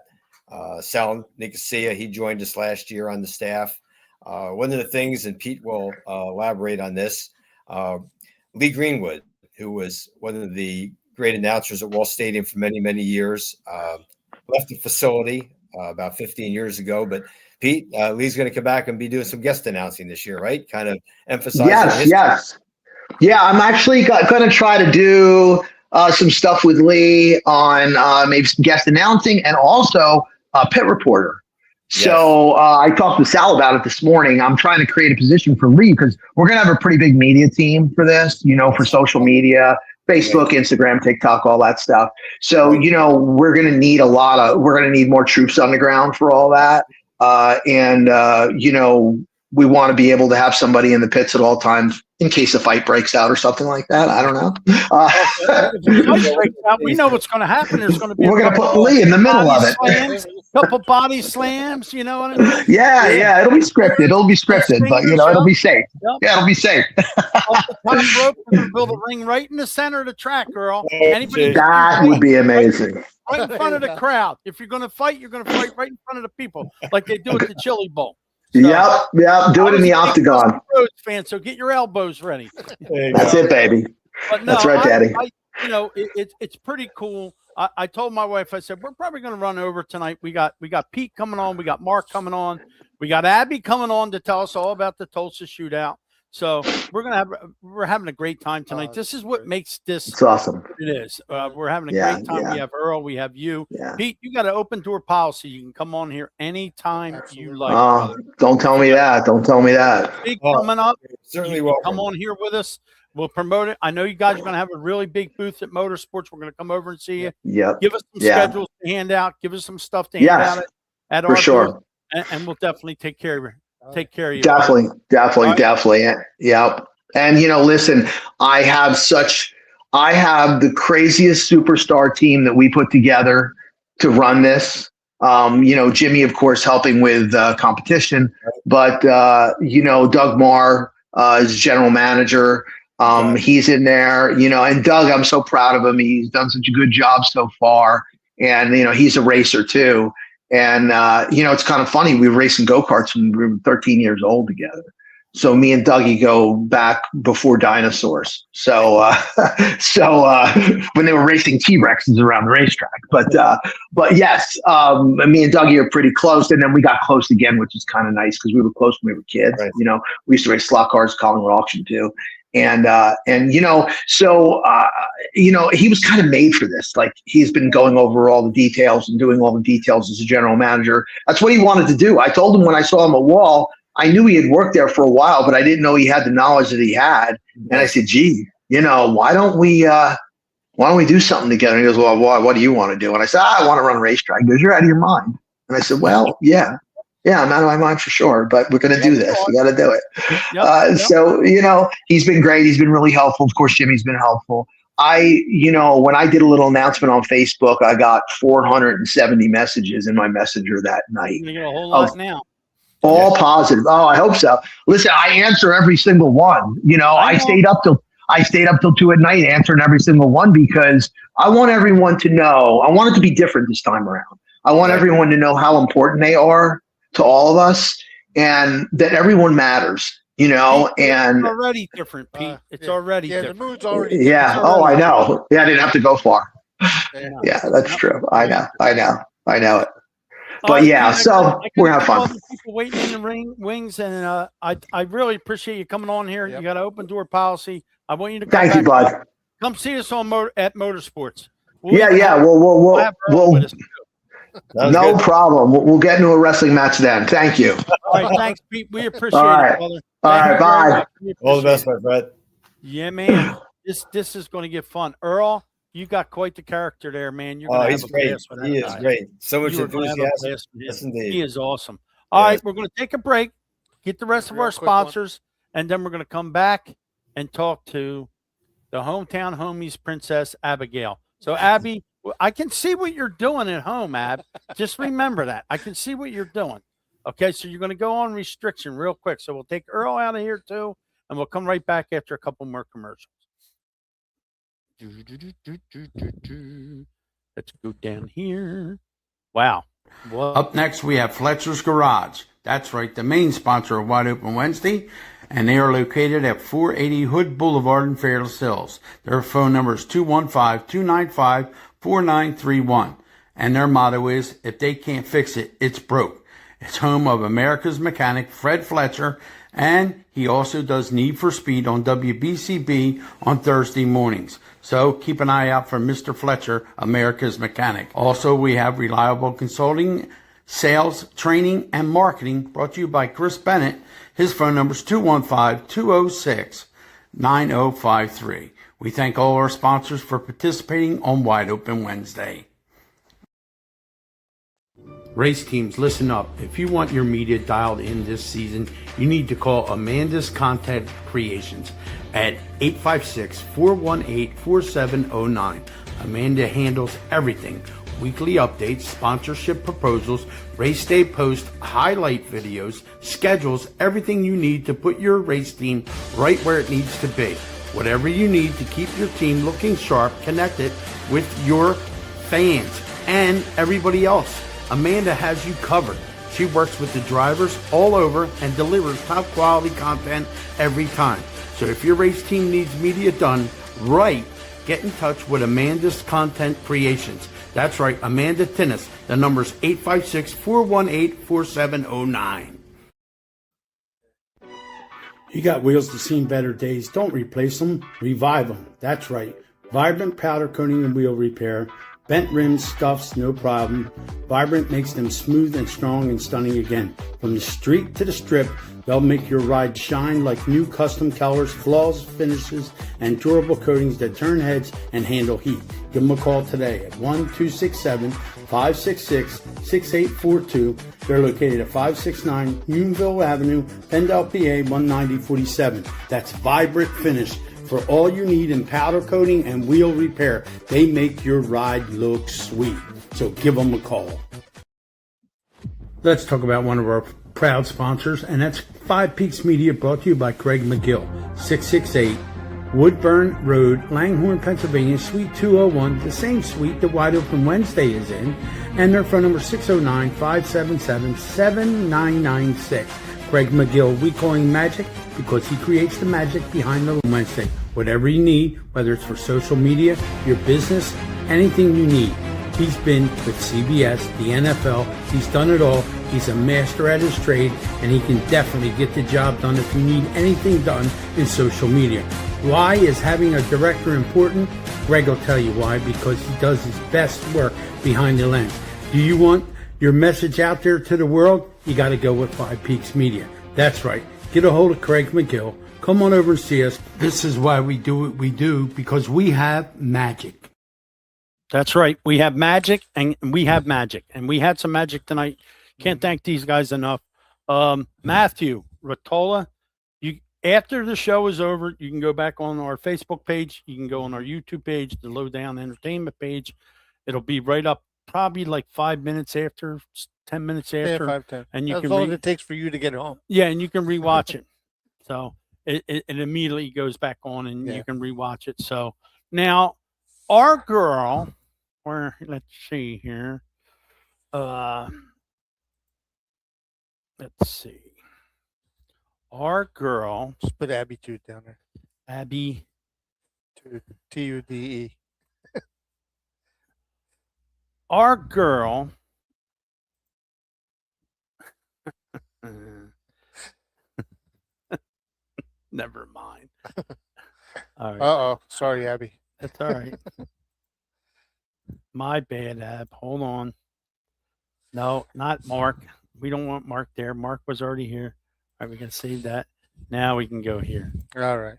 C: Sal Nicosia. He joined us last year on the staff. One of the things, and Pete will elaborate on this, Lee Greenwood, who was one of the great announcers at Wall Stadium for many, many years, left the facility about 15 years ago. But Pete, Lee's going to come back and be doing some guest announcing this year, right? Kind of emphasizing
F: Yes. Yeah, I'm actually going to try to do some stuff with Lee on maybe some guest announcing and also pit reporter. So I talked to Sal about it this morning. I'm trying to create a position for Lee because we're going to have a pretty big media team for this, for social media. Facebook, Instagram, TikTok, all that stuff. So, we're going to need more troops on the ground for all that. We want to be able to have somebody in the pits at all times in case a fight breaks out or something like that. I don't know.
A: If the fight breaks out, we know what's going to happen. There's going to be
F: We're going to put Lee in the middle of it.
A: Couple body slams, you know what I mean?
F: Yeah, it'll be scripted. It'll be scripted, but it'll be safe.
A: Yep.
F: Yeah, it'll be safe.
A: Off the top rope, we're going to build a ring right in the center of the track, girl. Anybody
F: That would be amazing.
A: right in front of the crowd. If you're going to fight, you're going to fight right in front of the people, like they do at the Chili Bowl. So,
F: Yep. Do it in the octagon.
A: Rose fan, so get your elbows ready.
F: That's it, baby.
A: But no,
F: That's right, Daddy.
A: It's pretty cool. I told my wife, I said, we're probably going to run over tonight. We got Pete coming on. We got Mark coming on. We got Abby coming on to tell us all about the Tulsa shootout. So we're having a great time tonight. This is what makes this.
F: It's awesome.
A: It is. We're having a great time.
F: Yeah.
A: We have Earl. We have you.
F: Yeah.
A: Pete, you got an open door policy. You can come on here anytime you like.
F: Oh, don't tell me that. Don't tell me that.
A: Big coming up.
C: Certainly
A: You can
C: welcome.
A: come on here with us. We'll promote it. I know you guys are going to have a really big booth at Motorsports. We're going to come over and see you.
F: Yep.
A: Give us some
F: Yeah.
A: schedules to hand out. Give us some stuff to hand
F: Yes,
A: out at
F: for
A: our
F: sure.
A: booth, and we'll definitely take care of you. Take care of you.
F: Definitely.
A: All right.
F: Yep. And listen, I have the craziest superstar team that we put together to run this. Jimmy, of course, helping with competition, but Doug Marr is general manager. He's in there, and Doug, I'm so proud of him. He's done such a good job so far. And, he's a racer too. And, it's kind of funny. We were racing go-karts when we were 13 years old together. So me and Dougie go back before dinosaurs. So when they were racing T-Rexes around the racetrack, but yes, me and Dougie are pretty close. And then we got close again, which is kind of nice because we were close when we were kids.
C: Right.
F: We used to race slot cars, Collingwood auction too. And he was kind of made for this. Like he's been going over all the details and doing all the details as a general manager. That's what he wanted to do. I told him when I saw him at Wall, I knew he had worked there for a while, but I didn't know he had the knowledge that he had. And I said, gee, why don't we do something together? And he goes, well, what do you want to do? And I said, I want to run a racetrack. He goes, you're out of your mind. And I said, well, yeah, I'm out of my mind for sure, but we're going to do this. We got to do it. So, he's been great. He's been really helpful. Of course, Jimmy's been helpful. When I did a little announcement on Facebook, I got 470 messages in my messenger that night.
A: You're going to get a whole lot now.
F: All positive. Oh, I hope so. Listen, I answer every single one. I stayed up till 2 at night answering every single one because I want everyone to know. I want it to be different this time around. I want everyone to know how important they are to all of us and that everyone matters. And
A: it's already different, Pete. It's already different.
D: The mood's already.
F: Yeah. Oh, I know. Yeah, I didn't have to go far. Yeah, that's true. I know it. But so we're gonna have fun.
A: People waiting in the wings, and I really appreciate you coming on here. You got an open door policy. I want you to come
F: Thank you, bud.
A: Come see us at Motorsports.
F: We'll no problem. We'll get into a wrestling match then. Thank you.
A: All right, thanks, Pete. We appreciate
F: it,
A: brother.
F: All right, bye.
C: All the best, my friend.
A: Yeah, man. This is going to get fun. Earl, you got quite the character there, man. You're
C: He's great. He is great. So much enthusiasm. Yes, indeed.
A: He is awesome. All right, we're going to take a break, get the rest of our sponsors, and then we're going to come back and talk to the hometown homies, Princess Abigail. So, Abby, I can see what you're doing at home, Ab. Just remember that. I can see what you're doing. Okay, so you're going to go on restriction real quick. So we'll take Earl out of here too, and we'll come right back after a couple more commercials. Let's go down here. Wow.
B: Up next, we have Fletcher's Garage. That's right, the main sponsor of Wide Open Wednesday, and they are located at 480 Hood Boulevard in Fairless Hills. Their phone number is 215-295-4931, and their motto is, if they can't fix it, it's broke. It's home of America's mechanic, Fred Fletcher, and he also does Need for Speed on WBCB on Thursday mornings. So keep an eye out for Mr. Fletcher, America's mechanic. Also, we have reliable consulting, sales, training, and marketing brought to you by Chris Bennett. His phone number is 215-206-9053. We thank all our sponsors for participating on Wide Open Wednesday. Race teams, listen up. If you want your media dialed in this season, you need to call Amanda's Content Creations at 856-418-4709. Amanda handles everything. Weekly updates, sponsorship proposals, race day posts, highlight videos, schedules, everything you need to put your race team right where it needs to be. Whatever you need to keep your team looking sharp, connected with your fans and everybody else. Amanda has you covered. She works with the drivers all over and delivers top quality content every time. So if your race team needs media done right, get in touch with Amanda's Content Creations. That's right, Amanda Tinnis. The number's 856-418-4709. You got wheels that's seen better days. Don't replace them, revive them. That's right. Vibrant powder coating and wheel repair. Bent rims, scuffs, no problem. Vibrant makes them smooth and strong and stunning again. From the street to the strip, they'll make your ride shine like new custom colors, flawless finishes, and durable coatings that turn heads and handle heat. Give them a call today at 1-267-566-6842. They're located at 569 Unionville Avenue, Pendle, PA 19047. That's Vibrant Finish. For all you need in powder coating and wheel repair, they make your ride look sweet. So give them a call. Let's talk about one of our proud sponsors, and that's Five Peaks Media, brought to you by Craig McGill, 668 Woodburn Road, Langhorne, Pennsylvania, Suite 201, the same suite that Wide Open Wednesday is in, and their phone number 609-577-7996. Craig McGill, we call him Magic because he creates the magic behind the Wednesday. Whatever you need, whether it's for social media, your business, anything you need. He's been with CBS, the NFL, he's done it all. He's a master at his trade, and he can definitely get the job done if you need anything done in social media. Why is having a director important? Greg will tell you why, because he does his best work behind the lens. Do you want your message out there to the world? You got to go with Five Peaks Media. That's right. Get a hold of Craig McGill. Come on over and see us. This is why we do what we do, because we have magic.
A: That's right. We have magic, and we have magic, and we had some magic tonight. Can't thank these guys enough. Matthew Rotola, you after the show is over, you can go back on our Facebook page. You can go on our YouTube page, the Lowdown Entertainment page. It'll be right up, probably like 5 minutes after, 10 minutes after,
D: 5, 10.
A: and you
D: As
A: can
D: long as it takes for you to get home.
A: yeah, and you can rewatch it. So it immediately goes back on, and
D: Yeah.
A: you can rewatch it. So now our girl, where let's see here. Let's see. Our girl,
D: Just put Abby Tude down there.
A: Abby.
D: Tude. Tude.
A: Our girl. Never mind. All right.
D: Uh-oh. Sorry, Abby.
A: That's all right. My bad, Ab. Hold on. No, not Mark. We don't want Mark there. Mark was already here. All right, we can save that. Now we can go here.
D: All right.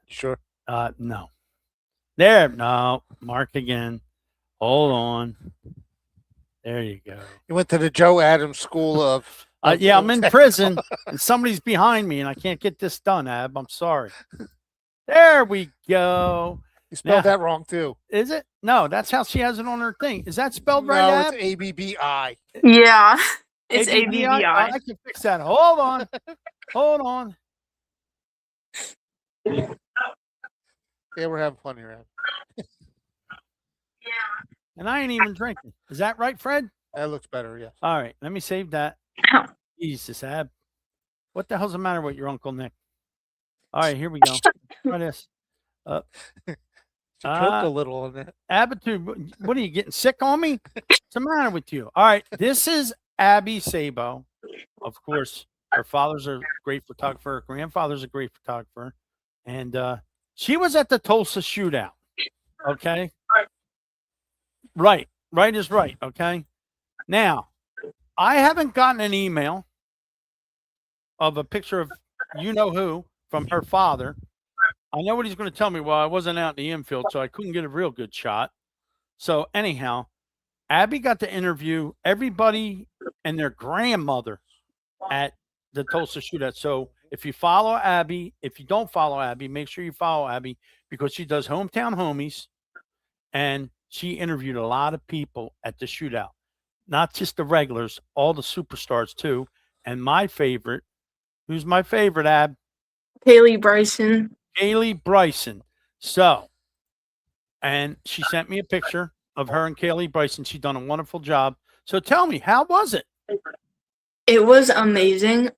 D: Sure.
A: No. There. No. Mark again. Hold on. There you go.
D: You went to the Joe Adams School of.
A: Yeah, I'm in prison and somebody's behind me and I can't get this done, Ab. I'm sorry. There we go.
D: You spelled
A: Now-
D: that wrong too.
A: Is it? No, that's how she has it on her thing. Is that spelled right,
D: No,
A: Ab?
D: it's ABBI.
G: Yeah, it's
A: ABBI?
G: ABBI.
A: I can fix that. Hold on. Hold on.
D: Yeah, we're having fun here, Ab.
A: And I ain't even drinking. Is that right, Fred?
D: That looks better, yes.
A: All right. Let me save that.
G: Ow.
A: Jesus, Ab. What the hell's the matter with your Uncle Nick? All right, here we go. Try this.
D: She choked
A: Uh,
D: a little on that.
A: Abitude, what are you getting sick on me? What's the matter with you? All right, this is Abby Sabo. Of course, her father's a great photographer. Her grandfather's a great photographer. And she was at the Tulsa shootout. Okay. Right. Right is right. Okay. Now, I haven't gotten an email of a picture of you know who from her father. I know what he's going to tell me. Well, I wasn't out in the infield, so I couldn't get a real good shot. So anyhow, Abby got to interview everybody and their grandmother at the Tulsa Shootout. So if you follow Abby, if you don't follow Abby, make sure you follow Abby because she does Hometown Homies, and she interviewed a lot of people at the shootout, not just the regulars, all the superstars too. And my favorite, who's my favorite, Ab?
G: Haley Bryson.
A: Kaylee Bryson. So, and she sent me a picture of her and Kaylee Bryson. She's done a wonderful job. So tell me, how was it?
G: It was amazing.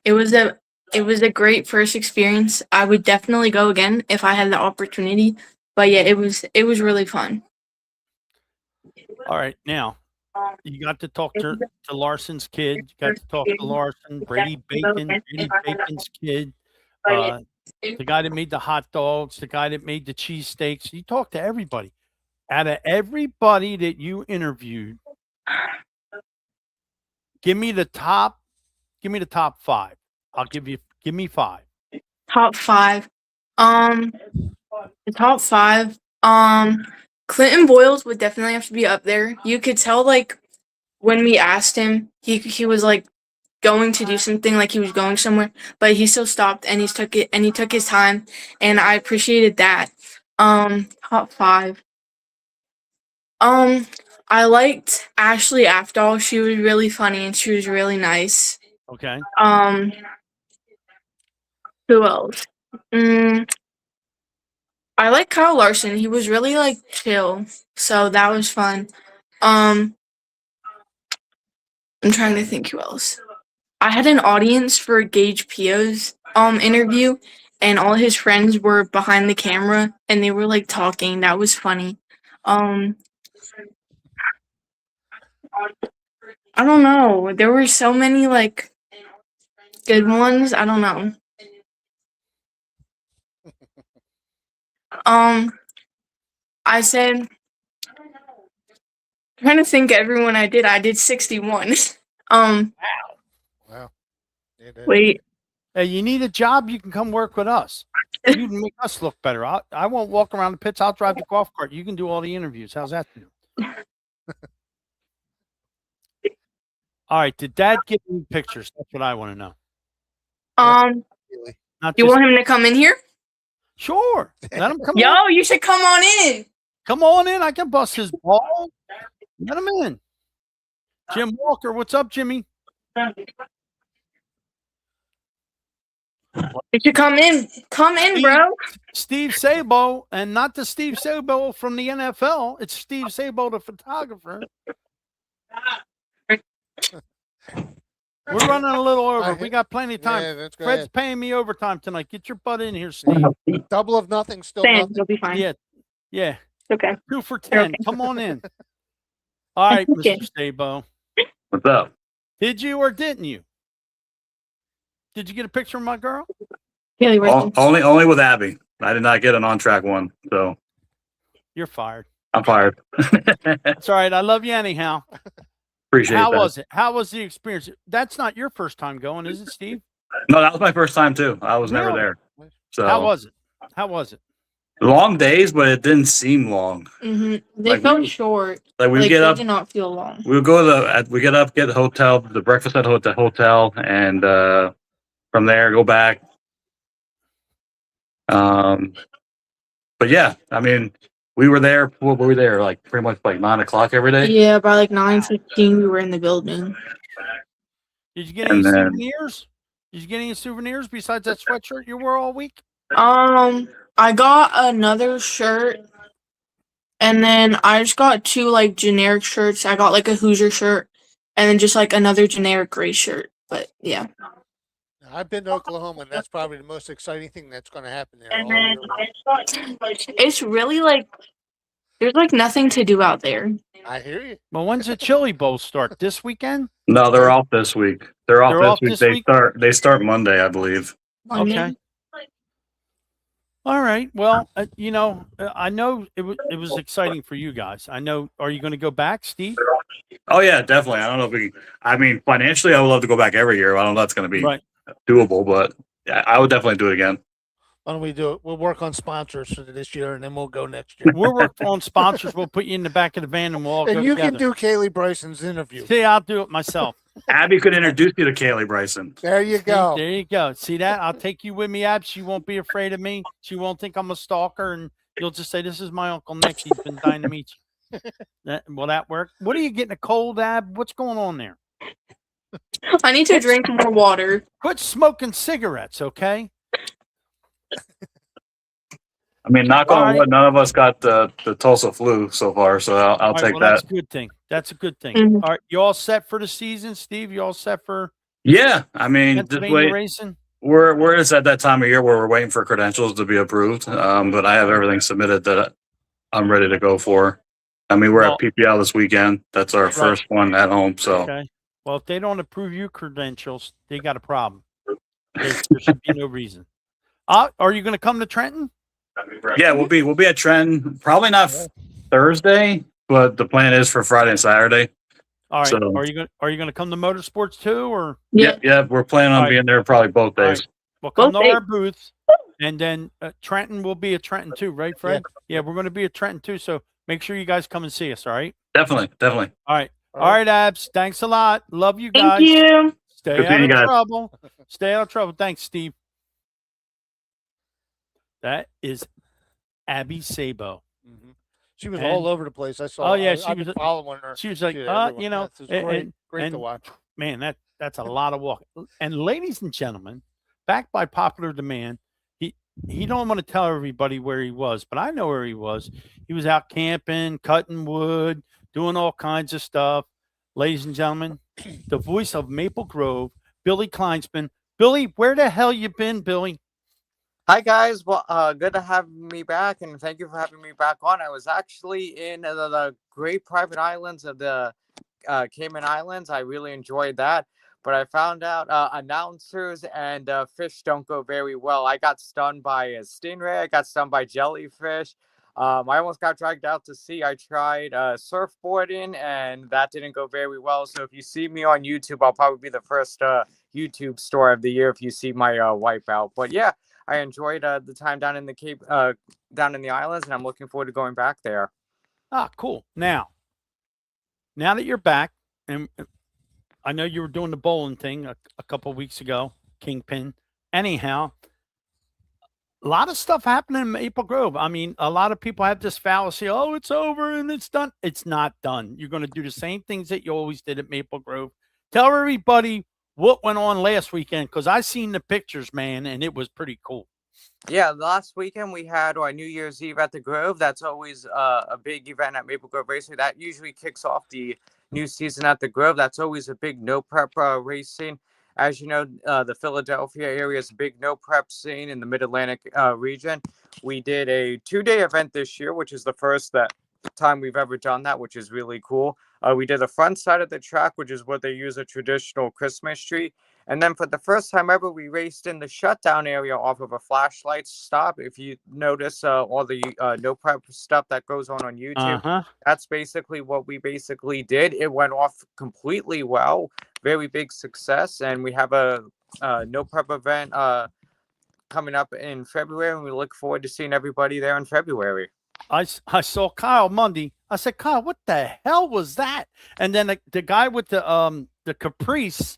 G: It was a great first experience. I would definitely go again if I had the opportunity. But yeah, it was really fun.
A: All right. Now, you got to talk to Larson's kid. You got to talk to Larson, Brady Bacon's kid. The guy that made the hot dogs, the guy that made the cheesesteaks. You talk to everybody. Out of everybody that you interviewed, give me the top 5. Give me 5.
G: Top 5. The top 5. Clinton Boyles would definitely have to be up there. You could tell, like, when we asked him, he was like going to do something, like he was going somewhere, but he still stopped and he took his time, and I appreciated that. Top 5. I liked Ashley Afdal. She was really funny and she was really nice.
A: Okay.
G: Who else? I like Kyle Larson. He was really like chill, so that was fun. I'm trying to think who else. I had an audience for Gage Pio's interview, and all his friends were behind the camera and they were like talking. That was funny. I don't know. There were so many like good ones. I don't know. I said, trying to think everyone I did 61.
D: Wow.
G: Wait.
A: Hey, you need a job, you can come work with us. You can make us look better. I won't walk around the pits. I'll drive the golf cart. You can do all the interviews. How's that do? All right. Did Dad give me pictures? That's what I want to know. Not
G: You
A: just-
G: want him to come in here?
A: Sure. Let him come on.
G: Yo, you should come on in.
A: Come on in. I can bust his ball. Let him in. Jim Walker. What's up, Jimmy?
G: You should come in. Come in, bro.
A: Steve Sabo, and not the Steve Sabo from the NFL. It's Steve Sabo, the photographer. We're running a little over. We got plenty of time.
D: Yeah, that's
A: Fred's
D: good.
A: paying me overtime tonight. Get your butt in here, Steve.
D: Double of nothing, still
G: Sam,
D: nothing.
G: you'll be fine.
A: Yeah.
G: Okay.
A: 2 for 10. Come on in. All right,
G: Okay.
A: Mr. Sabo.
H: What's up?
A: Did you or didn't you? Did you get a picture of my girl?
G: Haley Bryson.
H: Only with Abby. I did not get an on-track one, so
A: You're fired.
H: I'm fired.
A: That's all right. I love you anyhow.
H: Appreciate
A: How
H: that.
A: was it? How was the experience? That's not your first time going, is it, Steve?
H: No, that was my first time too. I was never
A: Really?
H: there. So
A: How was it? How was it?
H: long days, but it didn't seem long.
G: They
H: Like,
G: felt
H: we-
G: short.
H: Like we
G: Like,
H: get
G: they
H: up,
G: did not feel long.
H: we would go to we get up, get the hotel, the breakfast at the hotel, and from there go back. But yeah, I mean, we were there. What were we there? Like pretty much like 9 o'clock every day.
G: Yeah, by like 9:15, we were in the building.
A: Did you get any
H: And then-
A: souvenirs? Did you get any souvenirs besides that sweatshirt you wore all week?
G: I got another shirt, and then I just got 2 like generic shirts. I got like a Hoosier shirt, and then just like another generic gray shirt. But yeah.
D: I've been to Oklahoma, and that's probably the most exciting thing that's going to happen there.
G: And
D: all
G: then
D: year long.
G: it's really like there's like nothing to do out there.
D: I hear you.
A: Well, when's the Chili Bowl start? This weekend?
H: No, they're off this week. They're
A: They're
H: off
A: off
H: this
A: this
H: week.
A: week?
H: They start Monday, I believe.
A: Okay. All right. Well, I know it was exciting for you guys. I know. Are you going to go back, Steve?
H: Oh yeah, definitely. I don't know if I mean, financially, I would love to go back every year. I don't know if that's going to be
A: Right.
H: doable, but yeah, I would definitely do it again.
D: Why don't we do it? We'll work on sponsors for this year, and then we'll go next year.
A: We'll work on sponsors. We'll put you in the back of the van and we'll all go
D: And you
A: together.
D: can do Kaylee Bryson's interview.
A: See, I'll do it myself.
H: Abby could introduce you to Kaylee Bryson.
D: There you
A: See,
D: go.
A: there you go. See that? I'll take you with me, Ab. She won't be afraid of me. She won't think I'm a stalker, and you'll just say, "This is my Uncle Nick. He's been dying to meet you." Will that work? What are you getting a cold, Ab? What's going on there?
G: I need to drink more water.
A: Quit smoking cigarettes, okay?
H: I mean, knock
A: All
H: on
A: right.
H: wood, none of us got the Tulsa flu so far, so I'll
A: All right,
H: take
A: well,
H: that.
A: that's a good thing. That's a good thing.
G: Mhm.
A: All right, you all set for the season, Steve? You all set for
H: Yeah, I mean, just
A: Pennsylvania
H: wait.
A: racing?
H: We're just at that time of year where we're waiting for credentials to be approved. But I have everything submitted that I'm ready to go for. I mean, we're
A: Well-
H: at PPL this weekend. That's our first one at home. So
A: Okay. Well, if they don't approve you credentials, they got a problem. There should be no reason. Are you going to come to Trenton?
H: yeah, we'll be at Trenton. Probably not Thursday, but the plan is for Friday and Saturday.
A: All right.
H: So-
A: Are you going to come to Motorsports too, or
H: Yeah, we're planning on
A: All right.
H: being there probably both
A: All
H: days.
A: right. We'll come
G: Both
A: to our
G: days.
A: booth, and then Trenton will be at Trenton too, right, Fred? Yeah, we're going to be at Trenton too. So make sure you guys come and see us. All right.
H: Definitely.
A: All right. All right, Abs. Thanks a lot. Love you guys.
G: Thank you.
A: Stay
H: Good
A: out
H: seeing
A: of
H: you guys.
A: trouble. Stay out of trouble. Thanks, Steve. That is Abby Sabo.
D: She was
A: And-
D: all over the place. I saw.
A: Oh, yeah,
D: I've been following her.
A: She was like,
D: Yeah, everyone.
A: you know,
D: Yes, it's great, great to
A: and-
D: watch.
A: man, that's a lot of walking. And ladies and gentlemen, backed by popular demand, he don't want to tell everybody where he was, but I know where he was. He was out camping, cutting wood, doing all kinds of stuff. Ladies and gentlemen, the voice of Maple Grove, Billy Kleinsman. Billy, where the hell you been, Billy?
I: Hi guys, well, good to have me back, and thank you for having me back on. I was actually in the great private islands of the Cayman Islands. I really enjoyed that, but I found out announcers and fish don't go very well. I got stung by a stingray. I got stung by jellyfish. I almost got dragged out to sea. I tried surfboarding, and that didn't go very well. So if you see me on YouTube, I'll probably be the first YouTube story of the year if you see my wipeout. But yeah. I enjoyed the time down in the Cape, down in the islands, and I'm looking forward to going back there.
A: Ah, cool. Now that you're back, and I know you were doing the bowling thing a couple of weeks ago, Kingpin. Anyhow, a lot of stuff happening in Maple Grove. I mean, a lot of people have this fallacy, oh, it's over and it's done. It's not done. You're going to do the same things that you always did at Maple Grove. Tell everybody what went on last weekend, because I seen the pictures, man, and it was pretty cool.
I: Yeah, last weekend we had our New Year's Eve at the Grove. That's always a big event at Maple Grove Racing. That usually kicks off the new season at the Grove. That's always a big no prep racing. As you know, the Philadelphia area is a big no prep scene in the Mid-Atlantic region. We did a 2-day event this year, which is the first time we've ever done that, which is really cool. We did the front side of the track, which is what they use a traditional Christmas tree. And then for the first time ever, we raced in the shutdown area off of a flashlight stop. If you notice all the no prep stuff that goes on YouTube, that's basically what we basically did. It went off completely well, very big success. And we have a no prep event coming up in February, and we look forward to seeing everybody there in February.
A: I saw Kyle Monday. I said, Kyle, what the hell was that? And then the guy with the Caprice,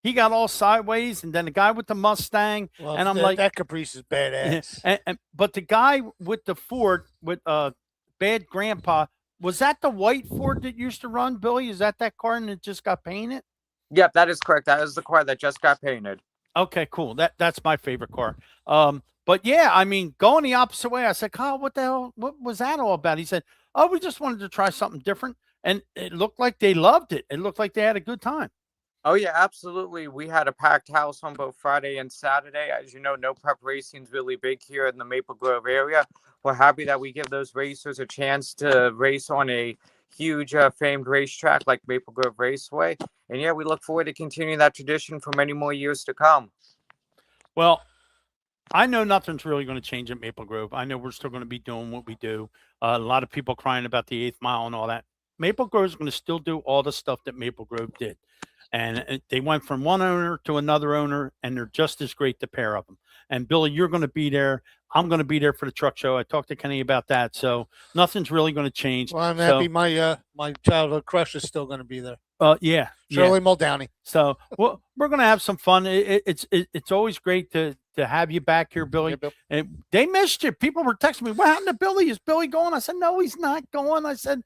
A: he got all sideways, and then the guy with the Mustang,
D: Well,
A: and I'm like,
D: that Caprice is badass.
A: but the guy with the Ford with Bad Grandpa, was that the white Ford that used to run, Billy? Is that car and it just got painted?
I: Yep, that is correct. That is the car that just got painted.
A: Okay, cool. That's my favorite car. But yeah, I mean, going the opposite way, I said, Kyle, what the hell? What was that all about? He said, oh, we just wanted to try something different. And it looked like they loved it. It looked like they had a good time.
I: Oh, yeah, absolutely. We had a packed house on both Friday and Saturday. As you know, no prep racing is really big here in the Maple Grove area. We're happy that we give those racers a chance to race on a huge famed racetrack like Maple Grove Raceway. And yeah, we look forward to continuing that tradition for many more years to come.
A: Well, I know nothing's really going to change at Maple Grove. I know we're still going to be doing what we do. A lot of people crying about the 8th mile and all that. Maple Grove's going to still do all the stuff that Maple Grove did. And they went from one owner to another owner, and they're just as great, the pair of them. And Billy, you're going to be there. I'm going to be there for the truck show. I talked to Kenny about that. So nothing's really going to change.
D: Well, I'm
A: So,
D: happy my childhood crush is still going to be there.
A: yeah.
D: Shirley Muldowney.
A: So we're going to have some fun. It's always great to have you back here, Billy.
D: Yeah, Bill.
A: And they missed you. People were texting me, "What happened to Billy? Is Billy going?" I said, "No, he's not going." I said,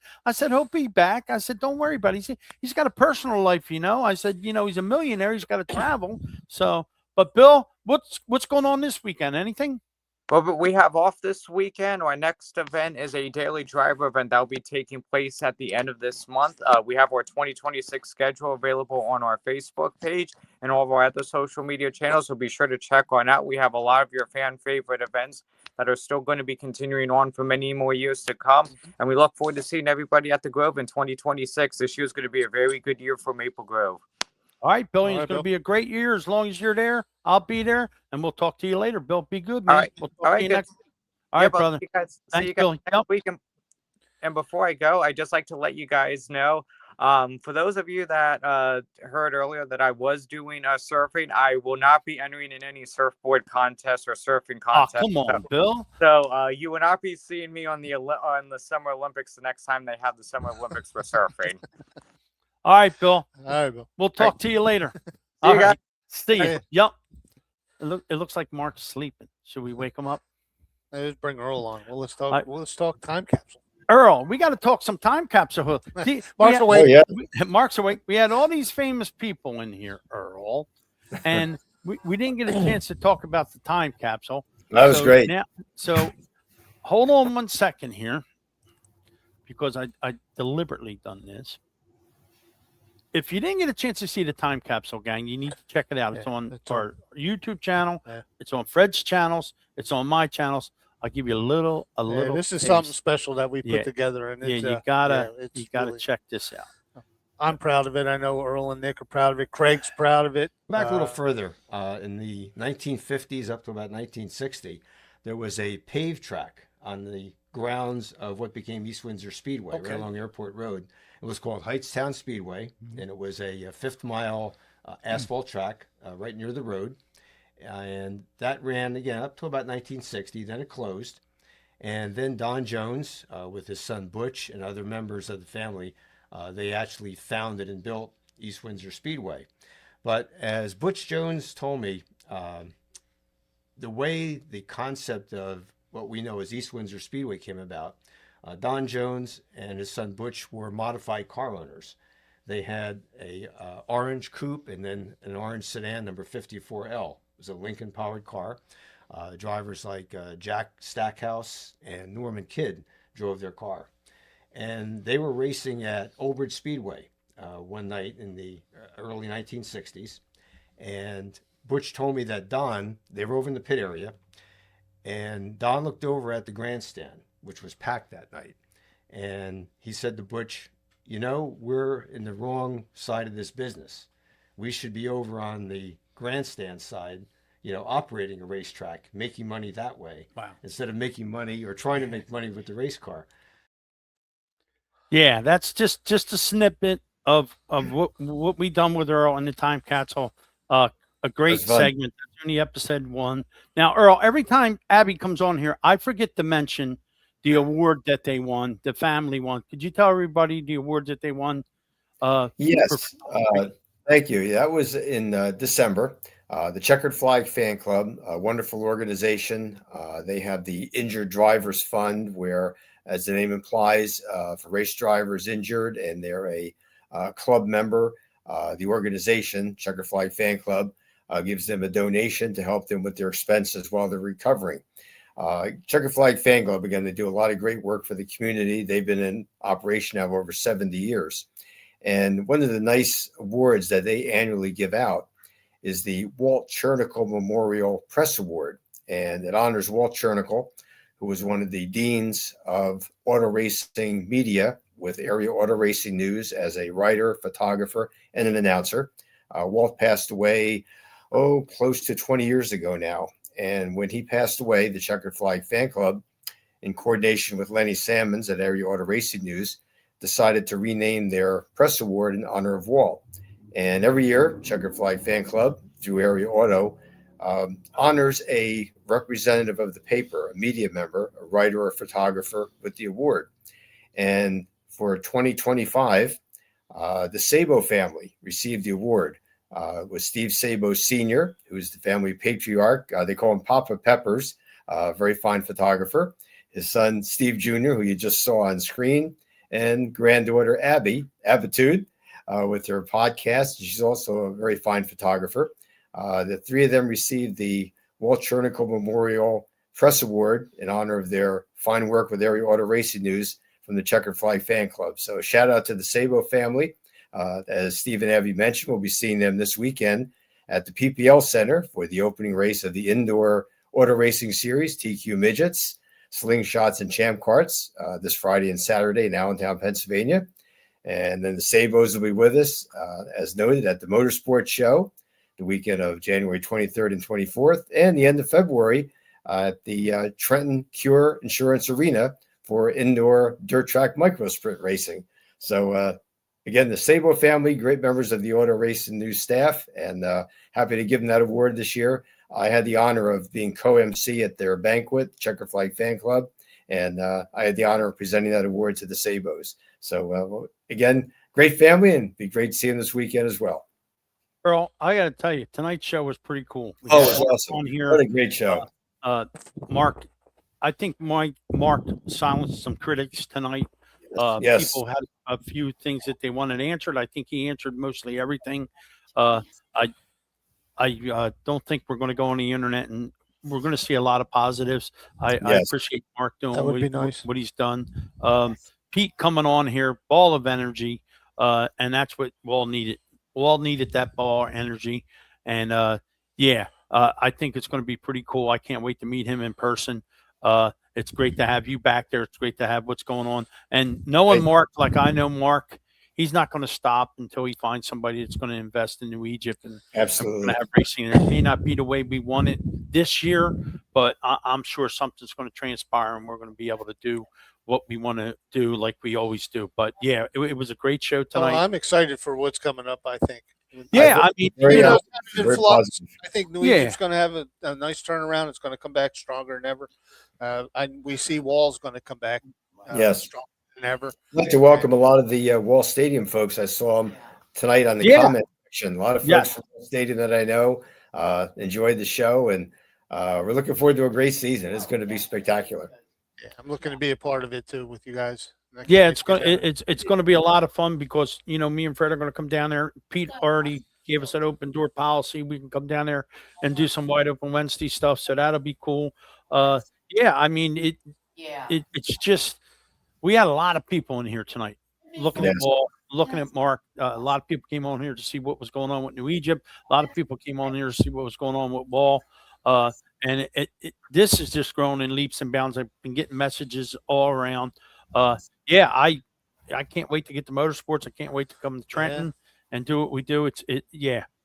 A: "He'll be back." I said, "Don't worry about it. He's got a personal life, you know." I said, "You know, he's a millionaire. He's got to travel." So, but Bill, what's going on this weekend? Anything?
I: Well, but we have off this weekend. Our next event is a daily driver event that will be taking place at the end of this month. We have our 2026 schedule available on our Facebook page and all of our other social media channels. So be sure to check on out. We have a lot of your fan favorite events that are still going to be continuing on for many more years to come. And we look forward to seeing everybody at the Grove in 2026. This year is going to be a very good year for Maple Grove.
A: All right, Billy,
D: All right,
A: it's going to
D: Bill.
A: be a great year as long as you're there. I'll be there, and we'll talk to you later. Bill, be good, man.
I: All right.
A: We'll talk
I: All
A: to
I: right,
A: you
I: good.
A: next. All
I: Yeah,
A: right,
I: but
A: brother.
I: you guys, see
A: Thanks,
I: you guys
A: Billy.
I: next
A: Yep.
I: week. And before I go, I'd just like to let you guys know, for those of you that heard earlier that I was doing surfing, I will not be entering in any surfboard contest or surfing
A: Oh,
I: contest.
A: come on, Bill.
I: So you will not be seeing me on the Summer Olympics the next time they have the Summer Olympics for surfing.
A: All right, Bill.
D: All right, Bill.
A: We'll talk to you later.
I: See
A: All
I: you guys.
A: right. See you.
D: Hey.
A: Yep. It looks like Mark's sleeping. Should we wake him up?
D: Let's bring Earl on. Well, let's
A: right.
D: talk time capsule.
A: Earl, we got to talk some time capsule.
D: Mark's
A: had-
D: awake.
C: Oh, yeah.
A: Mark's awake. We had all these famous people in here, Earl, and we didn't get a chance to talk about the time capsule.
C: That was
A: So
C: great.
A: Now, so hold on 1 second here, because I deliberately done this. If you didn't get a chance to see the time capsule, gang, you need to check it out. It's
D: Yeah,
A: on
D: it's
A: our YouTube channel.
D: Yeah.
A: It's on Fred's channels. It's on my channels. I'll give you a little.
D: Yeah, this is
A: taste.
D: something special that we put
A: Yeah.
D: together, and
A: Yeah,
D: it's,
A: you gotta
D: it's
A: you gotta
D: really-
A: check this out.
D: I'm proud of it. I know Earl and Nick are proud of it. Craig's proud of it.
J: Back a little
D: Uh,
J: further, in the 1950s up to about 1960, there was a paved track on the grounds of what became East Windsor Speedway,
D: Okay.
J: right along Airport Road. It was called Heightstown Speedway, and it was a fifth mile asphalt track right near the road. And that ran again up to about 1960. Then it closed. And then Don Jones, with his son Butch and other members of the family, they actually founded and built East Windsor Speedway. But as Butch Jones told me, the way the concept of what we know as East Windsor Speedway came about, Don Jones and his son Butch were modified car owners. They had a orange coupe and then an orange sedan number 54L. It was a Lincoln powered car. Drivers like Jack Stackhouse and Norman Kidd drove their car. And they were racing at Old Bridge Speedway one night in the early 1960s. And Butch told me that Don, they were over in the pit area, and Don looked over at the grandstand, which was packed that night. And he said to Butch, you know, we're in the wrong side of this business. We should be over on the grandstand side, you know, operating a racetrack, making money that way,
A: Wow.
J: instead of making money or trying to make money with the race car.
A: Yeah, that's just a snippet of what we done with Earl in the time capsule. A great
C: That's fun.
A: segment. That's only episode 1. Now, Earl, every time Abby comes on here, I forget to mention the award that they won, the family won. Could you tell everybody the award that they won?
C: Yes. Thank you. That was in December. The Checkered Flag Fan Club, a wonderful organization. They have the Injured Drivers Fund, where, as the name implies, for race drivers injured and they're a club member, the organization, Checkered Flag Fan Club, gives them a donation to help them with their expenses while they're recovering. Checkered Flag Fan Club, again, they do a lot of great work for the community. They've been in operation now over 70 years. And one of the nice awards that they annually give out is the Walt Chernicle Memorial Press Award. And it honors Walt Chernicle, who was one of the deans of auto racing media with Area Auto Racing News as a writer, photographer, and an announcer. Walt passed away, close to 20 years ago now. And when he passed away, the Checkered Flag Fan Club, in coordination with Lenny Salmons at Area Auto Racing News, decided to rename their press award in honor of Wall. And every year, Checkered Flag Fan Club, through Area Auto, honors a representative of the paper, a media member, a writer or photographer with the award. And for 2025, the Sabo family received the award. Was Steve Sabo Sr., who is the family patriarch. They call him Papa Peppers, a very fine photographer. His son, Steve Jr., who you just saw on screen, and granddaughter, Abby, Abitude, with her podcast. She's also a very fine photographer. The three of them received the Walt Chernical Memorial Press Award in honor of their fine work with Area Auto Racing News from the Checkered Flag Fan Club. So a shout out to the Sabo family. As Steve and Abby mentioned, we'll be seeing them this weekend at the PPL Center for the opening race of the Indoor Auto Racing Series, TQ Midgets, Slingshots, and Champ Carts this Friday and Saturday in Allentown, Pennsylvania. And then the Sabos will be with us, as noted, at the Motorsports Show the weekend of January 23rd and 24th, and the end of February at the Trenton Cure Insurance Arena for indoor dirt track micro sprint racing. So, again, the Sabo family, great members of the Auto Racing News staff, and happy to give them that award this year. I had the honor of being co-MC at their banquet, Checkered Flag Fan Club, and I had the honor of presenting that award to the Sabos. So, again, great family, and be great to see them this weekend as well.
A: Earl, I got to tell you, tonight's show was pretty cool. We
C: Oh,
A: had
C: it was awesome.
A: on here.
C: What a great show.
A: Mark, I think Mark silenced some critics tonight.
C: Yes.
A: People had a few things that they wanted answered. I think he answered mostly everything. I don't think we're going to go on the internet, and we're going to see a lot of positives. I appreciate Mark doing
D: That would be nice.
A: what he's done. Pete coming on here, ball of energy, and that's what Wall needed. Wall needed that ball of energy, and I think it's going to be pretty cool. I can't wait to meet him in person. It's great to have you back there. It's great to have what's going on. And knowing Mark, like I know Mark, he's not going to stop until he finds somebody that's going to invest in New Egypt and
C: Absolutely.
A: going to have racing. It may not be the way we want it this year, but I'm sure something's going to transpire and we're going to be able to do what we want to do like we always do. But yeah, it was a great show
D: Oh,
A: tonight.
D: I'm excited for what's coming up, I think.
A: Yeah, I mean,
C: Very,
D: You know,
C: positive,
D: it's kind of
C: very
D: in flux.
C: positive.
D: I think New
A: Yeah.
D: Egypt's going to have a nice turnaround. It's going to come back stronger than ever. We see Wall's going to come back
C: Yes.
D: stronger than ever.
C: I'd like to welcome a lot of the Wall Stadium folks. I saw them tonight on the comment section. A lot of folks from Wall Stadium that I know enjoyed the show, and we're looking forward to a great season. It's going to be spectacular.
D: Yeah, I'm looking to be a part of it too with you guys.
A: Yeah, it's going to be a lot of fun because me and Fred are going to come down there. Pete already gave us an open door policy. We can come down there and do some wide open Wednesday stuff, so that'll be cool. I mean it's just we had a lot of people in here tonight looking at Wall, looking at Mark. A lot of people came on here to see what was going on with New Egypt. A lot of people came on here to see what was going on with Wall. And this is just growing in leaps and bounds. I've been getting messages all around. I can't wait to get to motorsports. I can't wait to come to Trenton and do what we do. We're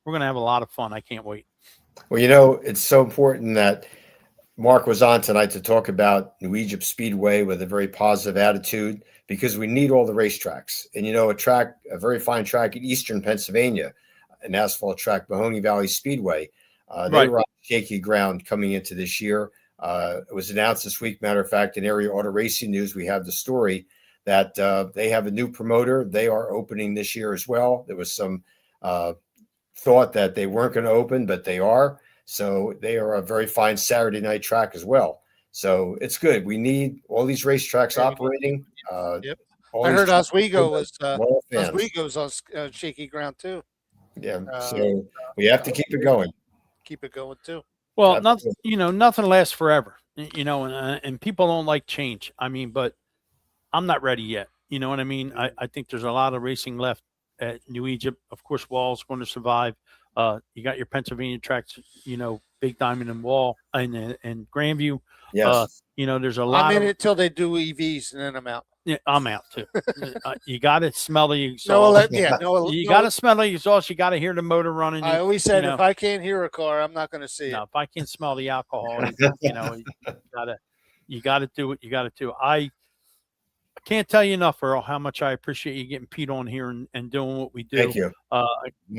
A: going to have a lot of fun. I can't wait.
C: Well, it's so important that Mark was on tonight to talk about New Egypt Speedway with a very positive attitude, because we need all the racetracks. And, a very fine track in Eastern Pennsylvania, an asphalt track, Mahoney Valley Speedway. They were on shaky ground coming into this year. It was announced this week, matter of fact, in Area Auto Racing News, we have the story that they have a new promoter. They are opening this year as well. There was some thought that they weren't going to open, but they are. So they are a very fine Saturday night track as well. So it's good. We need all these racetracks operating.
D: Yep. I heard Oswego's on shaky ground too.
C: Yeah. So we have to keep it going.
D: Keep it going too.
A: Well, nothing lasts forever, and people don't like change. I mean, but I'm not ready yet. You know what I mean? I think there's a lot of racing left at New Egypt. Of course, Wall's going to survive. You got your Pennsylvania tracks, Big Diamond and Wall and Grandview.
C: Yes.
A: There's a lot.
D: I'm in it till they do EVs, and then I'm out.
A: Yeah, I'm out too. You got to smell the exhaust. You got to smell the exhaust. You got to hear the motor running.
D: I always said if I can't hear a car, I'm not going to see it.
A: If I can't smell the alcohol, you got to do what you got to do. can't tell you enough, Earl, how much I appreciate you getting Pete on here and doing what we do.
C: Thank you.
A: My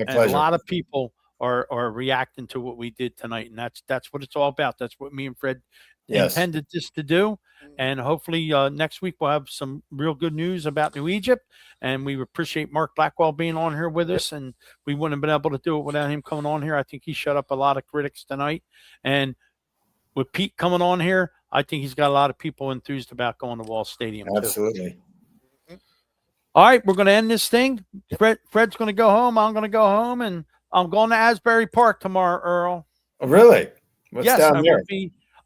C: pleasure.
A: And a lot of people are reacting to what we did tonight, and that's what it's all about. That's what me and Fred intended this to do. And hopefully next week we'll have some real good news about New Egypt. And we appreciate Mark Blackwell being on here with us. And we wouldn't have been able to do it without him coming on here. I think he shut up a lot of critics tonight. And with Pete coming on here, I think he's got a lot of people enthused about going to Wall Stadium.
C: Absolutely.
A: Too. All right, we're going to end this thing. Fred's going to go home. I'm going to go home, and I'm going to Asbury Park tomorrow, Earl.
C: Oh, really? What's
A: Yes,
C: down there?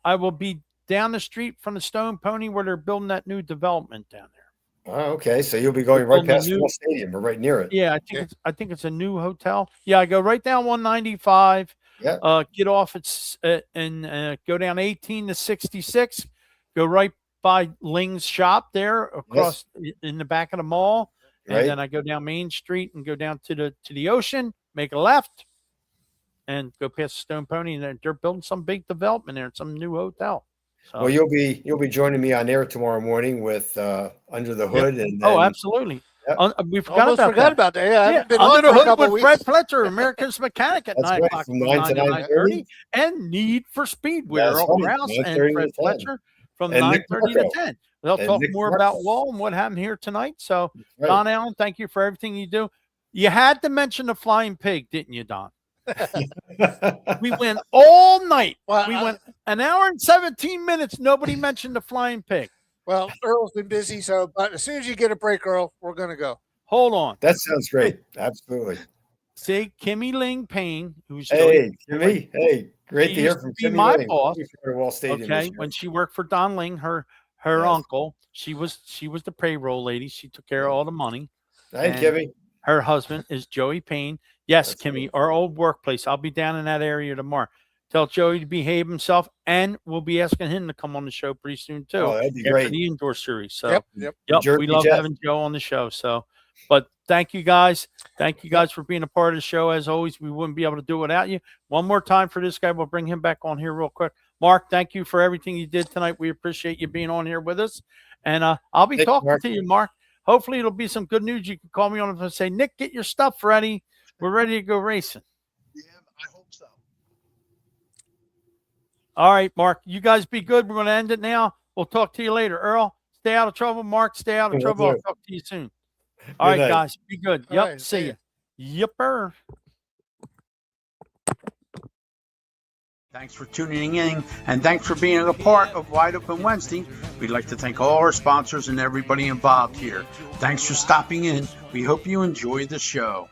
A: I will be down the street from the Stone Pony where they're building that new development down there.
C: Oh, okay. So you'll be going right past the stadium or right near it.
A: Yeah, I think it's a new hotel. Yeah, I go right down 195.
C: Yeah.
A: Get off and go down 18 to 66. Go right by Ling's shop there across in the back of the mall, and then I go down Main Street and go down to the ocean. Make a left, and go past Stone Pony, and they're building some big development there, some new hotel. So,
C: Well, you'll be joining me on air tomorrow morning with Under the Hood, and
A: oh, absolutely. We
D: Almost forgot about that. Yeah, I haven't been on
A: Under
D: for a
A: the Hood
D: couple
A: with
D: weeks.
A: Fred Fletcher, America's Mechanic at
C: That's
A: 9
C: right,
A: o'clock
C: from 9 to 9:30.
A: and Need for Speed with
C: That's
A: Earl
C: right,
A: Rouse
C: 9:30
A: and
C: to
A: Fred
C: 10.
A: Fletcher from
C: And Nick
A: 9:30 to
C: Marco.
A: 10. They'll
C: And
A: talk
C: Nick
A: more
C: Marco.
A: about Wall and what happened here tonight. So,
C: Right.
A: Don Allen, thank you for everything you do. You had to mention the flying pig, didn't you, Don? We went all night.
D: Well,
A: We went an hour and 17 minutes. Nobody mentioned the flying pig.
D: Well, Earl's been busy, but as soon as you get a break, Earl, we're gonna go.
A: Hold on.
C: That sounds great. Absolutely.
A: See, Kimmy Ling Payne, who's
C: Hey, Jimmy. Hey, great
A: She
C: to hear
A: used
C: from
A: to be
C: Jimmy
A: my
C: Ling.
A: boss.
C: Thank you for the Wall Stadium this
A: okay,
C: year.
A: when she worked for Don Ling, her
C: Yes.
A: uncle, she was the payroll lady. She took care of all the money.
C: Hey,
A: and
C: Kimmy.
A: Her husband is Joey Payne. Yes,
C: That's
A: Kimmy,
C: right.
A: our old workplace. I'll be down in that area tomorrow. Tell Joey to behave himself, and we'll be asking him to come on the show pretty soon too.
C: Oh, that'd be
A: after
C: great.
A: the indoor series. So,
D: Yep.
A: yep,
C: Jersey
A: we love
C: Jeff.
A: having Joe on the show. So, but thank you guys. Thank you guys for being a part of the show. As always, we wouldn't be able to do it without you. One more time for this guy. We'll bring him back on here real quick. Mark, thank you for everything you did tonight. We appreciate you being on here with us. And I'll be
C: Thank you,
A: talking
C: Mark.
A: to you, Mark. Hopefully it'll be some good news. You can call me on and say, Nick, get your stuff ready. We're ready to go racing.
E: Yeah, I hope so.
A: All right, Mark, you guys be good. We're going to end it now. We'll talk to you later. Earl, stay out of trouble. Mark, stay out of
C: Will
A: trouble. I'll
C: do.
A: talk to you soon. All right,
C: night.
A: guys, be good.
D: All
A: Yep,
D: right,
A: see
D: see
A: you. Yipper.
B: Thanks for tuning in, and thanks for being a part of Wide Open Wednesday. We'd like to thank all our sponsors and everybody involved here. Thanks for stopping in. We hope you enjoy the show.